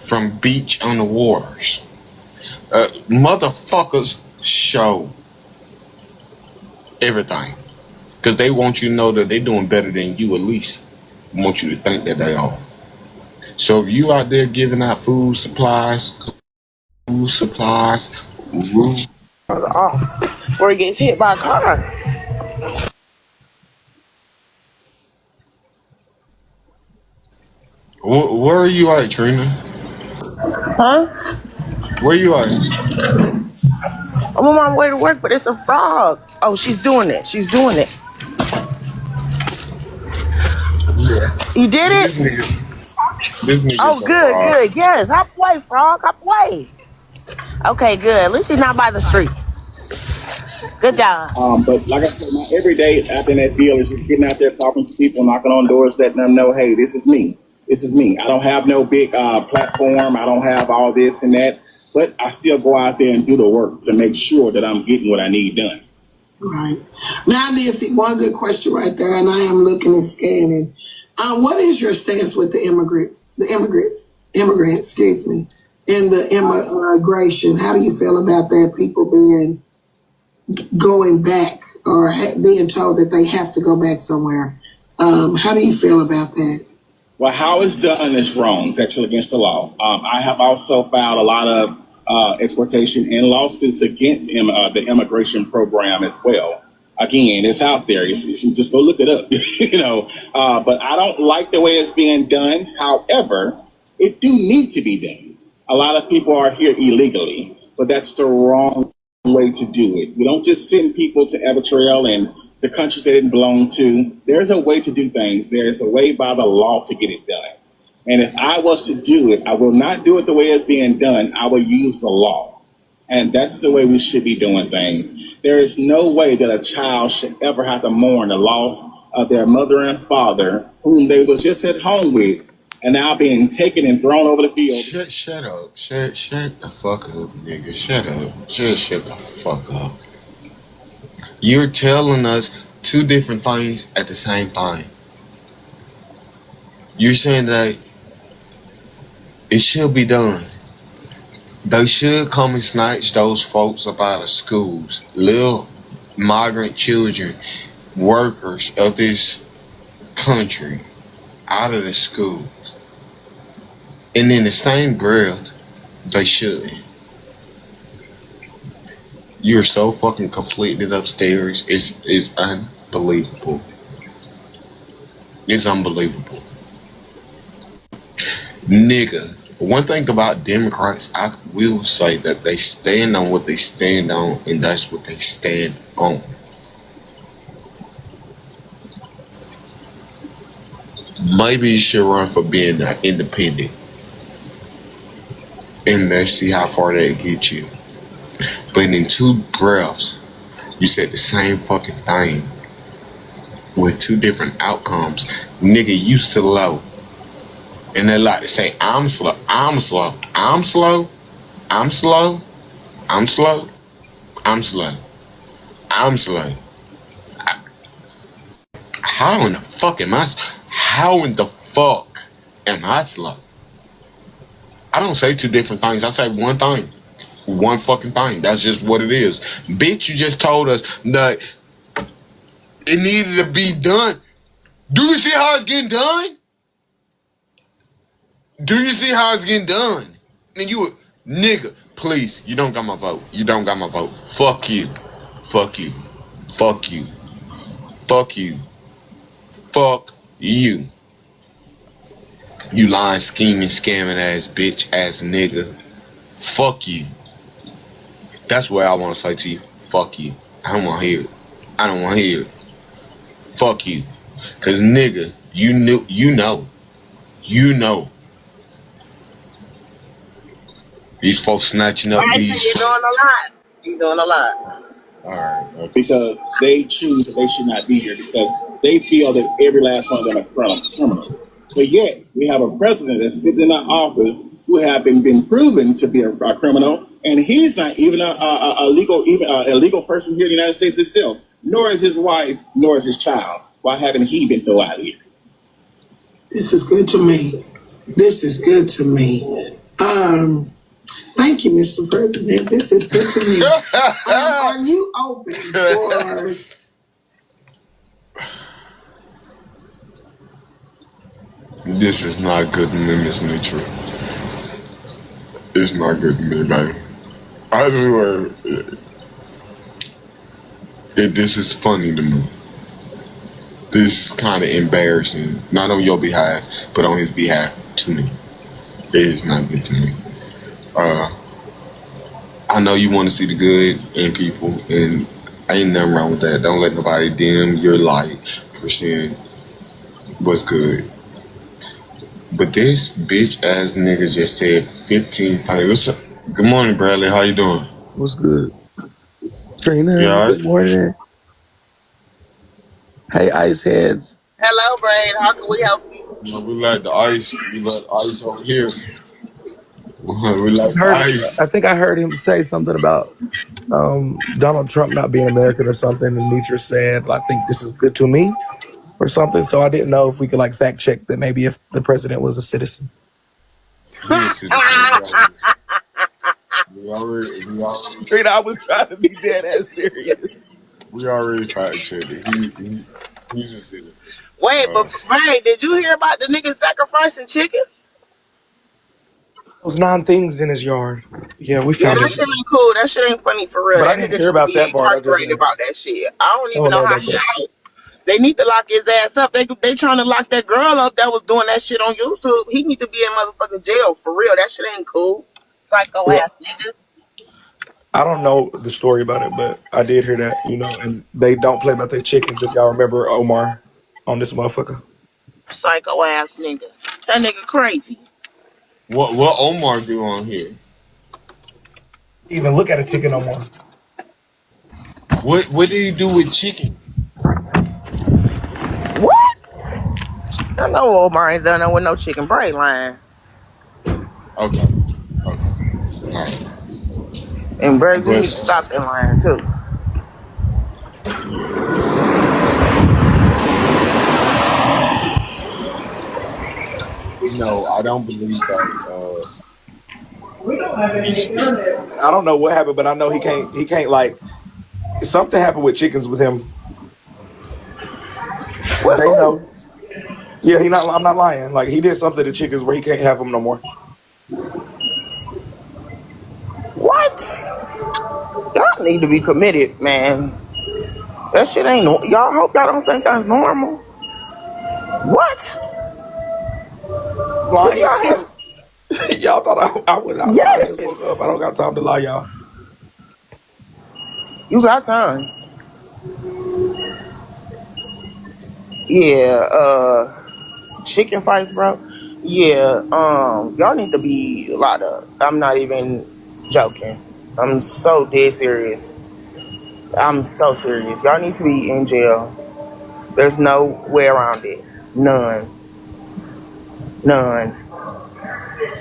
[SPEAKER 3] from Beach on the Waters. Motherfuckers show everything because they want you to know that they're doing better than you. At least want you to think that they are. So if you out there giving out food supplies,
[SPEAKER 4] Off. Or he gets hit by a car.
[SPEAKER 3] where are you at, Trina?
[SPEAKER 4] Huh?
[SPEAKER 3] Where you at?
[SPEAKER 4] I'm on my way to work, but it's a frog. Oh, she's doing it. She's doing it.
[SPEAKER 3] Yeah.
[SPEAKER 4] You did
[SPEAKER 3] This
[SPEAKER 4] it?
[SPEAKER 3] nigga, this nigga's
[SPEAKER 4] Oh,
[SPEAKER 3] a
[SPEAKER 4] good,
[SPEAKER 3] fraud.
[SPEAKER 4] good. Yes, I play, frog. I play. Okay, good. At least he's not by the street. Good job.
[SPEAKER 1] But like I said, my everyday out in that field is just getting out there, talking to people, knocking on doors, letting them know, hey, this is me. This is me. I don't have no big platform. I don't have all this and that. But I still go out there and do the work to make sure that I'm getting what I need done.
[SPEAKER 9] Right. Now, I did see one good question right there, and I am looking and scanning. What is your stance with the immigrants, excuse me, and the immigration? How do you feel about that? People going back or being told that they have to go back somewhere. How do you feel about that?
[SPEAKER 1] Well, how it's done is wrong. It's actually against the law. I have also filed a lot of exploitation and lawsuits against the immigration program as well. Again, it's out there. You just go look it up, But I don't like the way it's being done. However, it do need to be done. A lot of people are here illegally, but that's the wrong way to do it. We don't just send people to Eritrea and to countries they didn't belong to. There's a way to do things. There's a way by the law to get it done. And if I was to do it, I will not do it the way it's being done. I will use the law. And that's the way we should be doing things. There is no way that a child should ever have to mourn the loss of their mother and father, whom they was just at home with, and now being taken and thrown over the field.
[SPEAKER 3] Shut up. Shut the fuck up, nigga. Shut up. Just shut the fuck up. You're telling us two different things at the same time. You're saying that it should be done. They should come and snatch those folks up out of schools. Little migrant children, workers of this country, out of the schools. And in the same breath, they shouldn't. You're so fucking conflicted upstairs. It's unbelievable. It's unbelievable. Nigga, one thing about Democrats, I will say that they stand on what they stand on, and that's what they stand on. Maybe you should run for being an independent, and let's see how far that gets you. But in two breaths, you said the same fucking thing with two different outcomes. Nigga, you slow. And they like to say, I'm slow, I'm slow, I'm slow, I'm slow, I'm slow, I'm slow, I'm slow. How in the fuck am I slow? I don't say two different things. I say one thing. One fucking thing. That's just what it is. Bitch, you just told us that it needed to be done. Do you see how it's getting done? Do you see how it's getting done? And you, nigga, please, you don't got my vote. You don't got my vote. Fuck you. Fuck you. Fuck you. Fuck you. Fuck you. You lying, scheming, scamming ass bitch ass nigga. Fuck you. That's what I want to say to you. Fuck you. I don't want to hear it. I don't want to hear it. Fuck you. Cause nigga, you know. These folks snatching up these.
[SPEAKER 4] You're doing a lot. You're doing a lot.
[SPEAKER 3] Alright. Okay.
[SPEAKER 1] Because they choose that they should not be here because they feel that every last one of them are criminals. But yet, we have a president that's sitting in our office who have been proven to be a criminal, and he's not even a legal person here in the United States itself, nor is his wife, nor is his child. Why haven't he been thrown out here?
[SPEAKER 9] This is good to me. This is good to me. Thank you, Mr. President. This is good to me. Are you open for...
[SPEAKER 3] This is not good to me, Miss Netra. It's not good to me, baby. I swear, this is funny to me. This is kind of embarrassing, not on your behalf, but on his behalf to me. It is not good to me. I know you want to see the good in people, and ain't nothing wrong with that. Don't let nobody dim your light for seeing what's good. But this bitch ass nigga just said 15 times. What's up? Good morning, Bradley. How you doing?
[SPEAKER 2] What's good? Trina,
[SPEAKER 3] You all right?
[SPEAKER 2] good morning. Hey, Ice Heads.
[SPEAKER 4] Hello, Brain. How can we help you?
[SPEAKER 3] We like the ice. We like ice over here. We like the ice.
[SPEAKER 2] I think I heard him say something about Donald Trump not being American or something, and Netra said, I think this is good to me or something. So I didn't know if we could like fact check that maybe if the president was a citizen.
[SPEAKER 3] We already
[SPEAKER 2] Trina, I was trying to be dead ass serious.
[SPEAKER 3] We already fact checked it. He's a citizen.
[SPEAKER 4] Wait, but Brain, did you hear about the nigga sacrificing chickens?
[SPEAKER 2] Those 9 things in his yard. Yeah, we found
[SPEAKER 4] that
[SPEAKER 2] it.
[SPEAKER 4] shit ain't cool. That shit ain't funny for real.
[SPEAKER 2] But I
[SPEAKER 4] That
[SPEAKER 2] didn't
[SPEAKER 4] nigga
[SPEAKER 2] hear about
[SPEAKER 4] be
[SPEAKER 2] that part.
[SPEAKER 4] incarcerated about that shit. I don't even know how he
[SPEAKER 2] that.
[SPEAKER 4] out. They need to lock his ass up. They trying to lock that girl up that was doing that shit on YouTube. He need to be in motherfucking jail for real. That shit ain't cool. Psycho ass nigga.
[SPEAKER 2] I don't know the story about it, but I did hear that, and they don't play about their chickens, if y'all remember Omar on this motherfucker.
[SPEAKER 4] Psycho ass nigga. That nigga crazy.
[SPEAKER 3] What Omar do on here?
[SPEAKER 2] Even look at a chicken no more.
[SPEAKER 3] What did he do with chicken?
[SPEAKER 2] What?
[SPEAKER 4] I know Omar ain't done that with no chicken braid line.
[SPEAKER 3] Okay. Okay. All right.
[SPEAKER 4] And Brad, you need to
[SPEAKER 3] But
[SPEAKER 4] stop that line too.
[SPEAKER 3] yeah, no, I don't believe that. He should.
[SPEAKER 10] I don't know what happened, but I know he can't. He can't like something happened with chickens with him.
[SPEAKER 4] With
[SPEAKER 10] They
[SPEAKER 4] who?
[SPEAKER 10] know. Yeah, he not. I'm not lying. Like he did something to chickens where he can't have them no more.
[SPEAKER 4] What? Y'all need to be committed, man. That shit ain't no. Y'all hope y'all don't think that's normal. What? Do
[SPEAKER 10] Lying.
[SPEAKER 4] y'all have?
[SPEAKER 10] Y'all thought I would not lie. I just woke up.
[SPEAKER 4] Yes.
[SPEAKER 10] I don't got time to lie, y'all.
[SPEAKER 4] You got time. Yeah, chicken fights, bro. Yeah, y'all need to be locked up. I'm not even joking. I'm so dead serious. I'm so serious. Y'all need to be in jail. There's no way around it. None. None.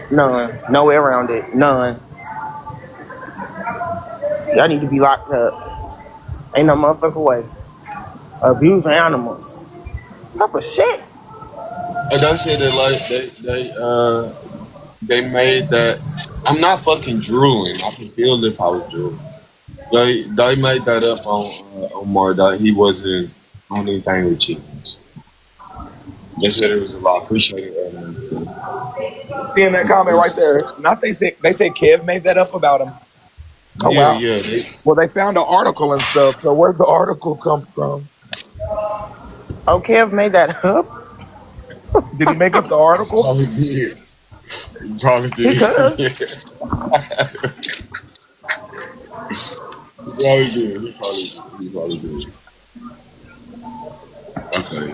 [SPEAKER 4] None. No way around it. None. Y'all need to be locked up. Ain't no motherfucker way. Abusing animals. Type of shit.
[SPEAKER 3] And I said that like they made that. I'm not fucking drooling. I can feel if I was drooling. They made that up on Omar that he wasn't on anything with chickens. They said it was a lot. Appreciate it.
[SPEAKER 10] Seeing that comment right there. Not they said Kev made that up about him. Oh
[SPEAKER 3] Yeah,
[SPEAKER 10] wow.
[SPEAKER 3] yeah.
[SPEAKER 10] Well, they found an article and stuff. So where'd the article come from?
[SPEAKER 4] Oh, Kev made that up?
[SPEAKER 10] Did he make up the article?
[SPEAKER 3] Probably did. Probably
[SPEAKER 4] He
[SPEAKER 3] did.
[SPEAKER 4] could.
[SPEAKER 3] Yeah. He probably did. He probably did. Okay.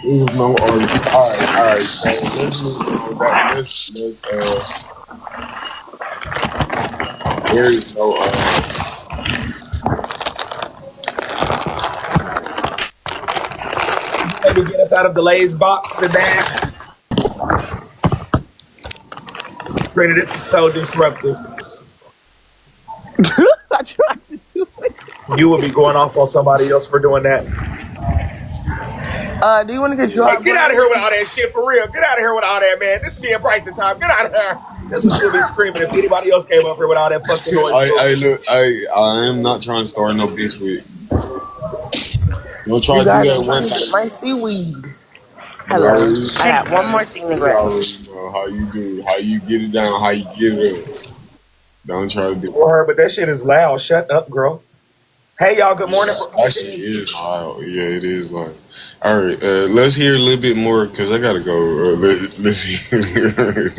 [SPEAKER 3] There was no article. All right. So let's move on. There is no
[SPEAKER 10] Maybe get us out of the Lay's box and that. Granted, this is so disruptive.
[SPEAKER 4] I tried to do it.
[SPEAKER 10] You would be going off on somebody else for doing that.
[SPEAKER 4] Do you want to get you
[SPEAKER 10] Hey,
[SPEAKER 4] out?
[SPEAKER 10] get out of here with all that shit for real. Get out of here with all that, man. This is me and Brice time. Get out of here. This is she'll be screaming if anybody else came up here with all that fucking noise.
[SPEAKER 3] I am not trying to start no beef with. Don't try
[SPEAKER 4] You
[SPEAKER 3] to do
[SPEAKER 4] guys, I'm
[SPEAKER 3] that
[SPEAKER 4] trying
[SPEAKER 3] one
[SPEAKER 4] to get
[SPEAKER 3] time.
[SPEAKER 4] my seaweed.
[SPEAKER 3] You
[SPEAKER 4] Hello.
[SPEAKER 3] already,
[SPEAKER 4] I got one more thing to
[SPEAKER 3] you
[SPEAKER 4] grab.
[SPEAKER 3] already know how you do, how you get it down, how you get it up. Don't try to do.
[SPEAKER 10] For her, but that shit is loud. Shut up, girl. Hey, y'all. Good morning.
[SPEAKER 3] Yeah, actually, it is loud. Yeah, it is loud. All right, let's hear a little bit more because I gotta go. Let's hear.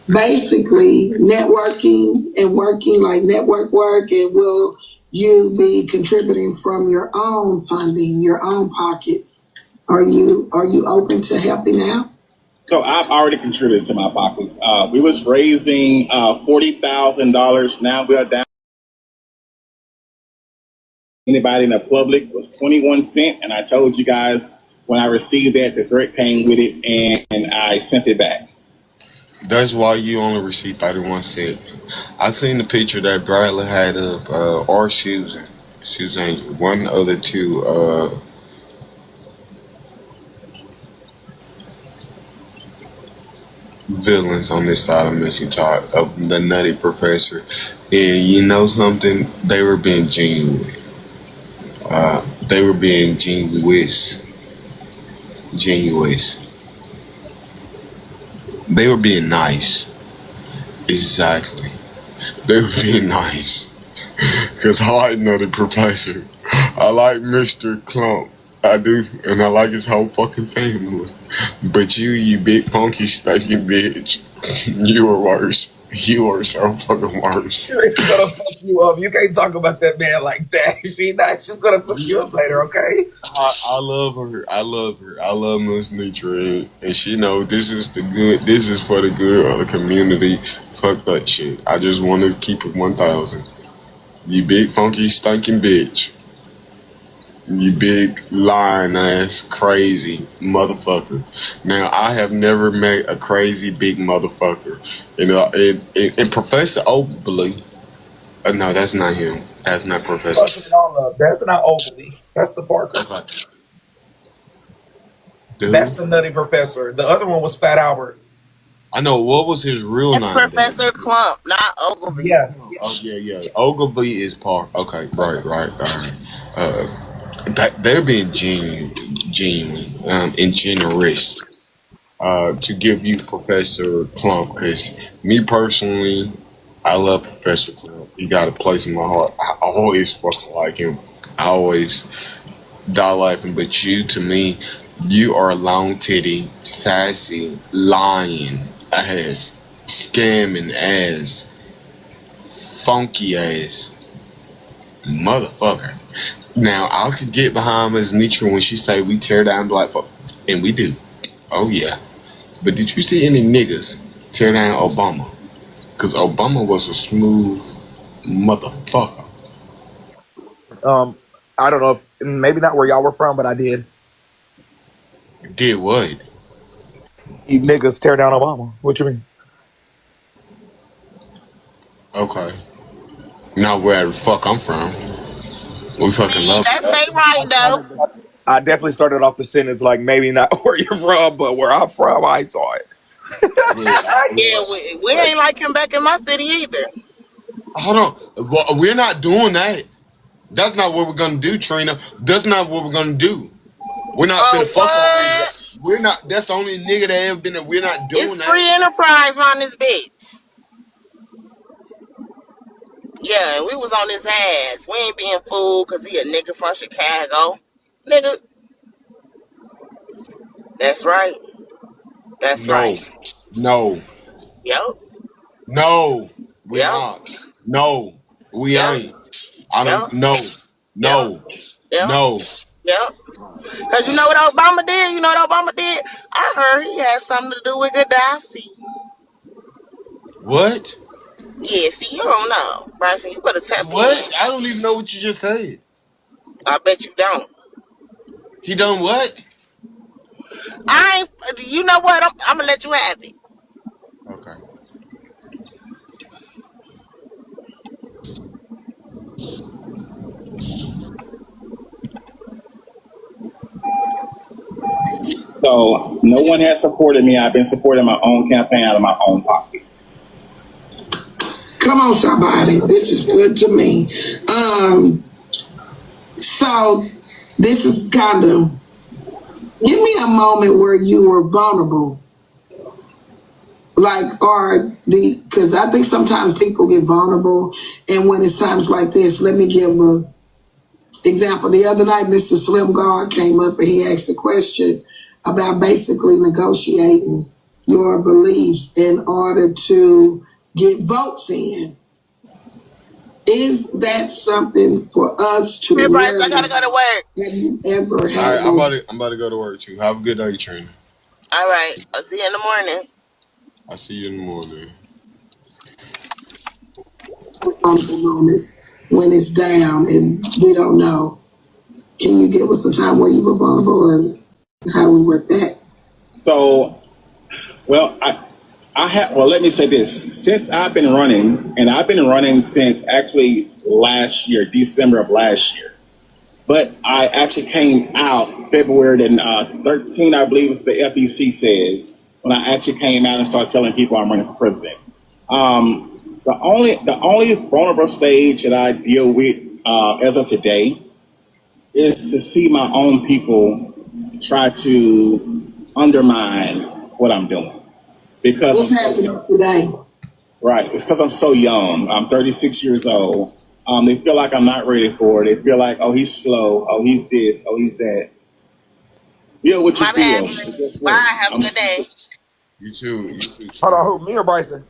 [SPEAKER 9] Basically, networking and working like network work, and will you be contributing from your own funding, your own pockets? Are you open to helping out?
[SPEAKER 1] So I've already contributed to my pockets. We was raising $40,000. Now we are down. Anybody in the public was 21 cents, and I told you guys when I received that the threat came with it, and I sent it back.
[SPEAKER 3] That's why you only received 31 cents. I seen the picture that Bradley had of our Susan, one of the two villains on this side of Missy Talk of the Nutty Professor, and you know something, they were being genuine. They were being genuous. They were being nice. Exactly. They were being nice. Because I like Nutty Professor. I like Mr. Clump. I do. And I like his whole fucking family. But you big funky stinking bitch. You are worse. You are so fucking worse.
[SPEAKER 10] She's gonna fuck you up. You can't talk about that man like that. She's gonna fuck you up later, okay?
[SPEAKER 3] I love her. I love her. I love Miss Netra, and she know this is the good. This is for the good of the community. Fuck that shit. I just want to keep it 1,000. You big funky stinking bitch. You big lying ass crazy motherfucker. Now I have never met a crazy big motherfucker. And Professor Oakley. No, that's not him. That's not Professor.
[SPEAKER 10] That's not Oakley. That's the Parkers.
[SPEAKER 3] Okay.
[SPEAKER 10] That's the Nutty Professor. The other one was Fat Albert.
[SPEAKER 3] I know. What was his real
[SPEAKER 4] That's
[SPEAKER 3] name?
[SPEAKER 4] Professor Clump, not Ogilvy.
[SPEAKER 10] Yeah.
[SPEAKER 3] Oh yeah. Ogilvy is Park. Okay, right. They're being genuine, and generous. To give you Professor Plump, because me personally, I love Professor Plump. He got a place in my heart. I always fucking like him. I always die laughing. But you, to me, you are a long titty, sassy, lying ass, scamming ass, funky ass motherfucker. Now I could get behind Ms. Netra when she say we tear down black folk, and we do. Oh yeah. But did you see any niggas tear down Obama? Because Obama was a smooth motherfucker.
[SPEAKER 10] I don't know if maybe not where y'all were from, but I did.
[SPEAKER 3] Did what?
[SPEAKER 10] You niggas tear down Obama. What you mean?
[SPEAKER 3] Okay. Not where the fuck I'm from. We fucking love
[SPEAKER 4] That's they right though.
[SPEAKER 10] I definitely started off the sentence like maybe not where you're from, but where I'm from, I saw it.
[SPEAKER 4] Yeah, we ain't like him back in my city either.
[SPEAKER 3] Hold on. Well, we're not doing that. That's not what we're gonna do, Trina. That's not what we're gonna do. We're not finna fuck on. We're not. That's the only nigga that ever been there. We're not doing
[SPEAKER 4] It's
[SPEAKER 3] that.
[SPEAKER 4] free enterprise around this bitch. Yeah, we was on his ass. We ain't being fooled because he a nigga from Chicago. Nigga. That's right. That's right.
[SPEAKER 3] No.
[SPEAKER 4] Yep.
[SPEAKER 3] No. We're not. No. We ain't. I don't. No.
[SPEAKER 4] Yep. Because you know what Obama did? I heard he had something to do with Gaddafi.
[SPEAKER 3] What?
[SPEAKER 4] Yeah, see, you don't know. Bryson, you better tap in.
[SPEAKER 3] I don't even know what you just said.
[SPEAKER 4] I bet you don't.
[SPEAKER 3] He done what?
[SPEAKER 4] You know what? I'm going to let you have it.
[SPEAKER 3] Okay.
[SPEAKER 1] So no one has supported me. I've been supporting my own campaign out of my own pocket.
[SPEAKER 9] Come on, somebody. This is good to me. So this is kind of, give me a moment where you were vulnerable. Because I think sometimes people get vulnerable, and when it's times like this, let me give a example. The other night, Mr. Slim Guard came up and he asked a question about basically negotiating your beliefs in order to get votes in. Is that something for us to
[SPEAKER 4] Hey, Bryce, I gotta go to work.
[SPEAKER 9] Have you ever
[SPEAKER 3] had? All right, I'm about to go to work too. Have a good day, Trina.
[SPEAKER 4] All right, I'll see you in the morning.
[SPEAKER 3] I'll see you in the morning.
[SPEAKER 9] Moments when it's down and we don't know. Can you give us a time where you were vulnerable and how we work that?
[SPEAKER 1] So, well, let me say this. Since I've been running, and I've been running since actually last year, December of last year. But I actually came out February 13, I believe is the FEC says, when I actually came out and started telling people I'm running for president. The only vulnerable stage that I deal with as of today is to see my own people try to undermine what I'm doing. Because
[SPEAKER 9] what's happening today?
[SPEAKER 1] Right. It's because I'm so young. I'm 36 years old. They feel like I'm not ready for it. They feel like, oh, he's slow. Oh, he's this. Oh, he's that. Feel what you feel.
[SPEAKER 4] Bye. Have a good day.
[SPEAKER 3] You too.
[SPEAKER 10] Hold on, who? Me or Bryson?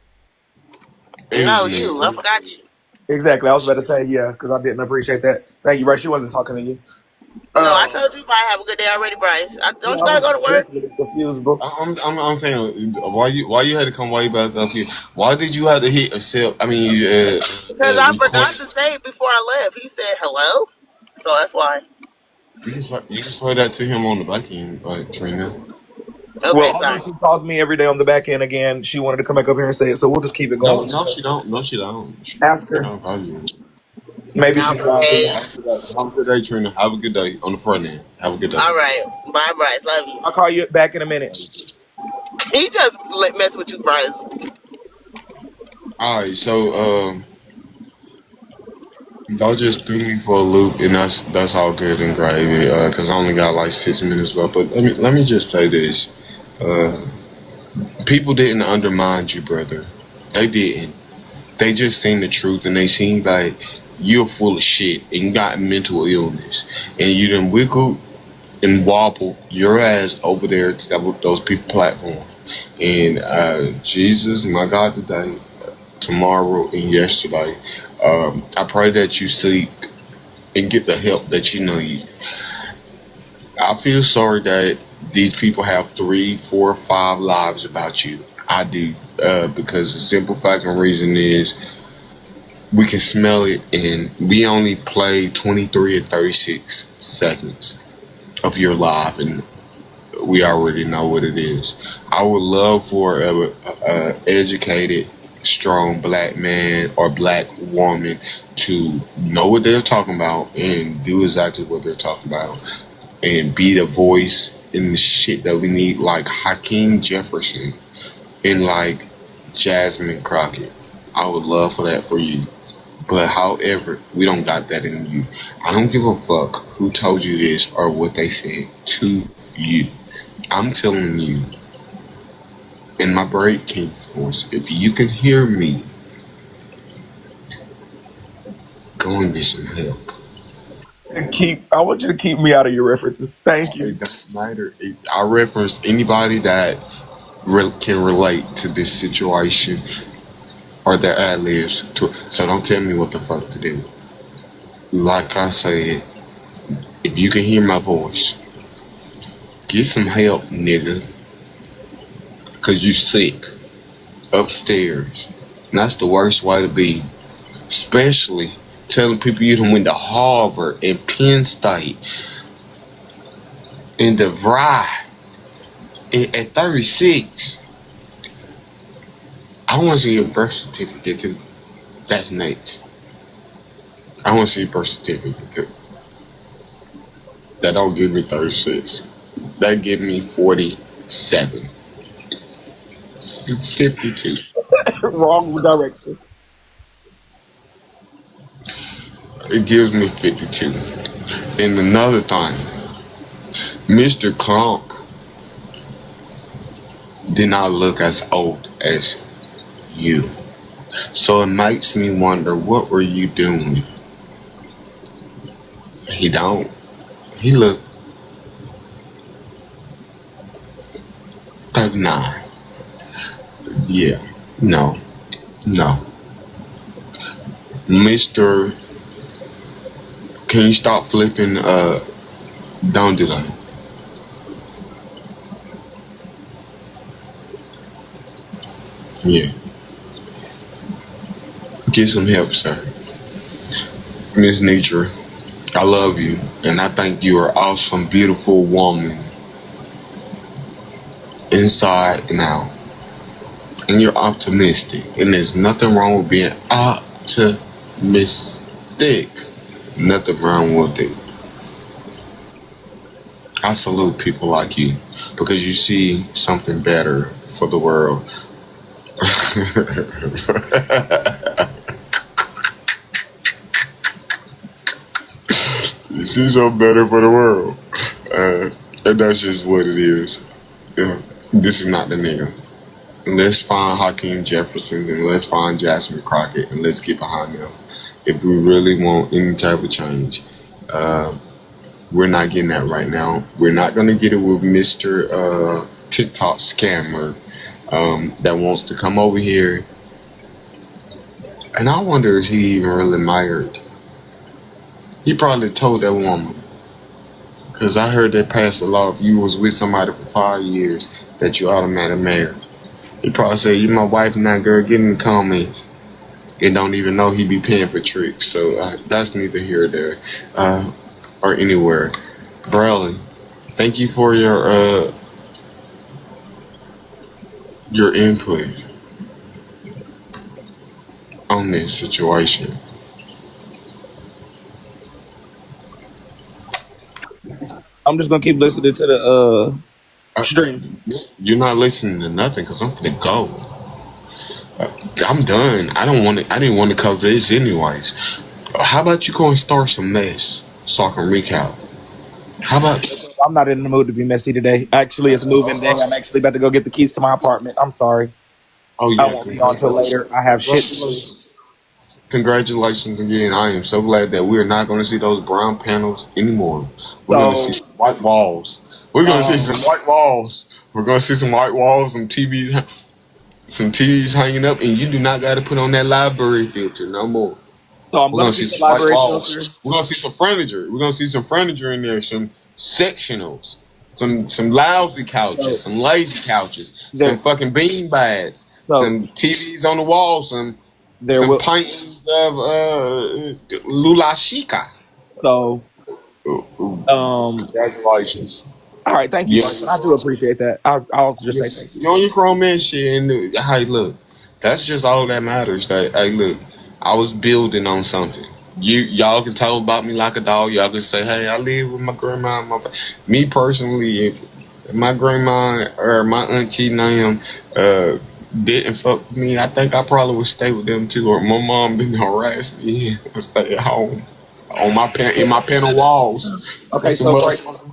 [SPEAKER 4] No, you. I forgot you.
[SPEAKER 10] Exactly. I was about to say yeah, because I didn't appreciate that. Thank you, Bryce. She wasn't talking to you.
[SPEAKER 4] No, I told you bye. Have a good day already, Bryce. Don't you gotta go to work?
[SPEAKER 10] Confused, bro.
[SPEAKER 3] I'm saying why you had to come way back up here? Why did you have to hit accept? I mean,
[SPEAKER 4] because I forgot to say it before I left. He said hello, so that's why.
[SPEAKER 3] You can say that to him on the back end, Trina.
[SPEAKER 10] Well,
[SPEAKER 4] Okay,
[SPEAKER 10] although
[SPEAKER 4] sorry.
[SPEAKER 10] she calls me every day on the back end again, she wanted to come back up here and say it, so we'll just keep it
[SPEAKER 3] No,
[SPEAKER 10] going.
[SPEAKER 3] no, she don't. No, she don't.
[SPEAKER 10] Ask
[SPEAKER 3] She
[SPEAKER 10] her.
[SPEAKER 3] don't value it.
[SPEAKER 10] Maybe she's lying to you.
[SPEAKER 4] Okay.
[SPEAKER 3] Have a good day, Trina. Have a good day on the front end. Have a good day.
[SPEAKER 4] All right. Bye, Brice. Love you.
[SPEAKER 10] I'll call you back in a minute.
[SPEAKER 4] He just mess with you, Brice.
[SPEAKER 3] All right, so y'all just threw me for a loop, and that's all good and gravy. Cause I only got like 6 minutes left. But let me just say this: people didn't undermine you, brother. They didn't. They just seen the truth, and they seen like you're full of shit, and you got mental illness, and you done wiggle and wobble your ass over there to those people platform. And Jesus, my God, today, tomorrow, and yesterday, I pray that you seek and get the help that you need. I feel sorry that these people have 3, 4, 5 lives about you. I do, because the simple fact and reason is we can smell it, and we only play 23 and 36 seconds of your life, and we already know what it is. I would love for a educated, strong black man or black woman to know what they're talking about and do exactly what they're talking about and be the voice in the shit that we need, like Hakeem Jefferson and like Jasmine Crockett. I would love for that for you. But however, we don't got that in you. I don't give a fuck who told you this or what they said to you. I'm telling you, in my Break King's voice, if you can hear me, go and get some help.
[SPEAKER 10] I want you to keep me out of your references. Thank you.
[SPEAKER 3] It doesn't matter. I reference anybody that can relate to this situation or their ad-libs. So don't tell me what the fuck to do. Like I said, if you can hear my voice, get some help, nigga. Cause you sick. Upstairs. And that's the worst way to be. Especially telling people you done went to Harvard and Penn State and DeVry at 36. I want to see your birth certificate too. That's next. I want to see your birth certificate. That don't give me 36. That give me 47. 52.
[SPEAKER 10] Wrong direction.
[SPEAKER 3] It gives me 52. And another thing, Mr. Clump did not look as old as you. So it makes me wonder, what were you doing? He don't. He look 39. Yeah. No. Mr. Can you stop flipping? Don't do that. Yeah. Get some help, sir. Miss Netra, I love you, and I think you are an awesome, beautiful woman, inside and out. And you're optimistic, and there's nothing wrong with being optimistic. Nothing wrong with it. I salute people like you because you see something better for the world. You see something better for the world. And that's just what it is. This is not the nigga. Let's find Hakeem Jefferson and let's find Jasmine Crockett and let's get behind them. If we really want any type of change, we're not getting that right now. We're not going to get it with Mr. TikTok scammer that wants to come over here. And I wonder, is he even really married? He probably told that woman. Because I heard they passed a law if you was with somebody for 5 years that you automatically married. He probably said, you my wife now, girl, get in the comments. And don't even know he be paying for tricks. So that's neither here or there or anywhere. Bradley, thank you for your input on this situation.
[SPEAKER 10] I'm just gonna keep listening to the
[SPEAKER 3] Uh,
[SPEAKER 10] stream.
[SPEAKER 3] you're not listening to nothing because I'm finna go. I'm done. I don't want to. I didn't want to cover this anyways. How about you go and start some mess so I can recap? How about?
[SPEAKER 10] I'm not in the mood to be messy today. Actually, it's moving day. I'm actually about to go get the keys to my apartment. I'm sorry.
[SPEAKER 3] Oh
[SPEAKER 10] I
[SPEAKER 3] yeah,
[SPEAKER 10] won't be on till later. I have shit to do.
[SPEAKER 3] congratulations again. I am so glad that we are not going to see those brown panels anymore. We're going to
[SPEAKER 10] So,
[SPEAKER 3] see white walls. We're going to see some white walls. We're going to see some white walls, some TVs hanging up, and you do not got to put on that library filter no more.
[SPEAKER 10] I'm
[SPEAKER 3] We're
[SPEAKER 10] gonna
[SPEAKER 3] gonna see
[SPEAKER 10] keep the
[SPEAKER 3] some white
[SPEAKER 10] library filter.
[SPEAKER 3] walls. We're gonna see some furniture. We're gonna see some furniture in there. Some sectionals. Some lousy couches.
[SPEAKER 10] So
[SPEAKER 3] Some lazy couches.
[SPEAKER 10] there,
[SPEAKER 3] Some fucking bean bags.
[SPEAKER 10] so
[SPEAKER 3] Some TVs on the wall. Some
[SPEAKER 10] there will.
[SPEAKER 3] paintings of Lula Chica.
[SPEAKER 10] So,
[SPEAKER 3] Congratulations.
[SPEAKER 10] all right. Thank you,
[SPEAKER 3] You
[SPEAKER 10] Bryson. I do appreciate that. I'll just say thank you.
[SPEAKER 3] you on your grown man shit, and hey, look, that's just all that matters. That hey, look, I was building on something. Y'all can talk about me like a dog. Y'all can say, hey, I live with my grandma. Me personally, if my grandma or my auntie Nam didn't fuck with me, I think I probably would stay with them too. Or my mom didn't harass me and stay at home on in my panel walls.
[SPEAKER 10] Okay, so Bryson,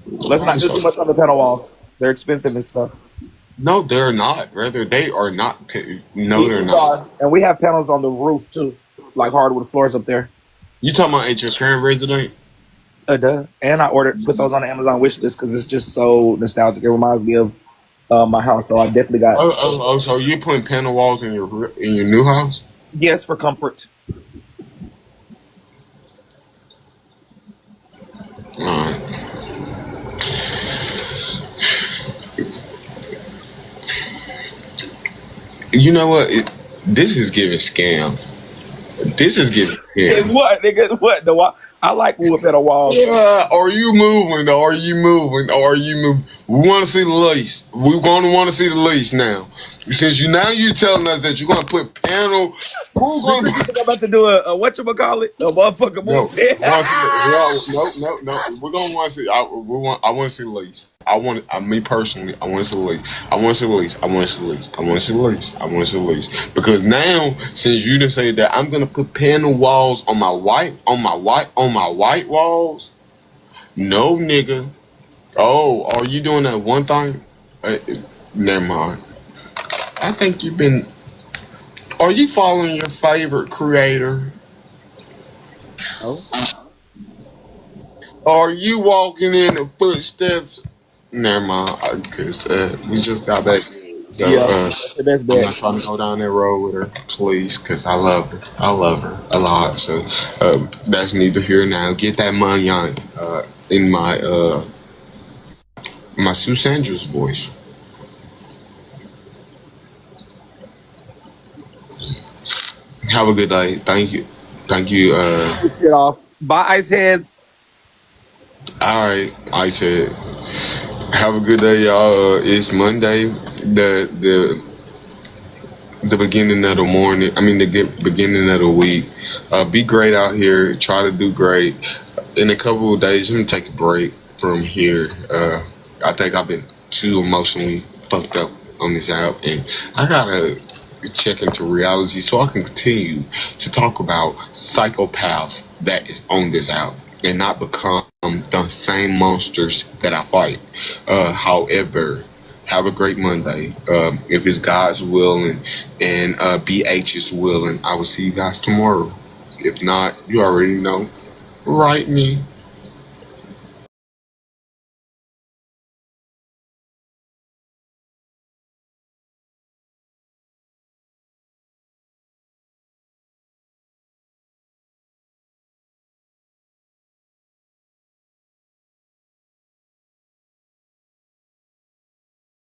[SPEAKER 10] let's not do too much on the panel walls. They're expensive and stuff.
[SPEAKER 3] No, they're not. Rather, they are not. No, they're not.
[SPEAKER 10] And we have panels on the roof too, like hardwood floors up there.
[SPEAKER 3] You talking about at your current resident?
[SPEAKER 10] Duh. And I put those on the Amazon wish list because it's just so nostalgic. It reminds me of my house, so I definitely got.
[SPEAKER 3] So you putting panel walls in your new house?
[SPEAKER 10] Yes, for comfort.
[SPEAKER 3] You know what? This is giving scam. This is giving scam.
[SPEAKER 10] It's what, nigga? What? I like wood panel walls.
[SPEAKER 3] Yeah, are you moving? Are you moving? Are you moving? We want to see the lease. We're going to want to see the lease now. Since you're telling us that you're going to put panel.
[SPEAKER 10] I'm about to do a whatchamacallit? A motherfucker move.
[SPEAKER 3] No. We're going to want to see. I want to see the lease. Me personally, I want to see the lease. I want to see the lease. I want to see the lease. I want to see the lease. I want to see the lease. Because now, since you didn't say that, I'm gonna put panel walls on my white walls. No, nigga. Oh, are you doing that one thing? Never mind. I think you've been. Are you following your favorite creator?
[SPEAKER 10] Oh.
[SPEAKER 3] Are you walking in the footsteps? Never mind, because we just got back. So,
[SPEAKER 10] that's the best bet.
[SPEAKER 3] I'm not trying to go down that road with her, please, because I love her. I love her a lot. So that's neither here nor now. Get that money on in my Sue Sandra's voice. Have a good day. Thank you.
[SPEAKER 10] Shit off. Bye, ice heads.
[SPEAKER 3] All right, Ice Head. Have a good day, y'all. It's Monday, the beginning of the morning. I mean, the beginning of the week. Be great out here. Try to do great. In a couple of days, I'm gonna take a break from here. I think I've been too emotionally fucked up on this app, and I gotta check into reality so I can continue to talk about psychopaths that is on this app and not become the same monsters that I fight. However, have a great Monday. If it's God's will and BH's will, and I will see you guys tomorrow. If not, you already know. Write me.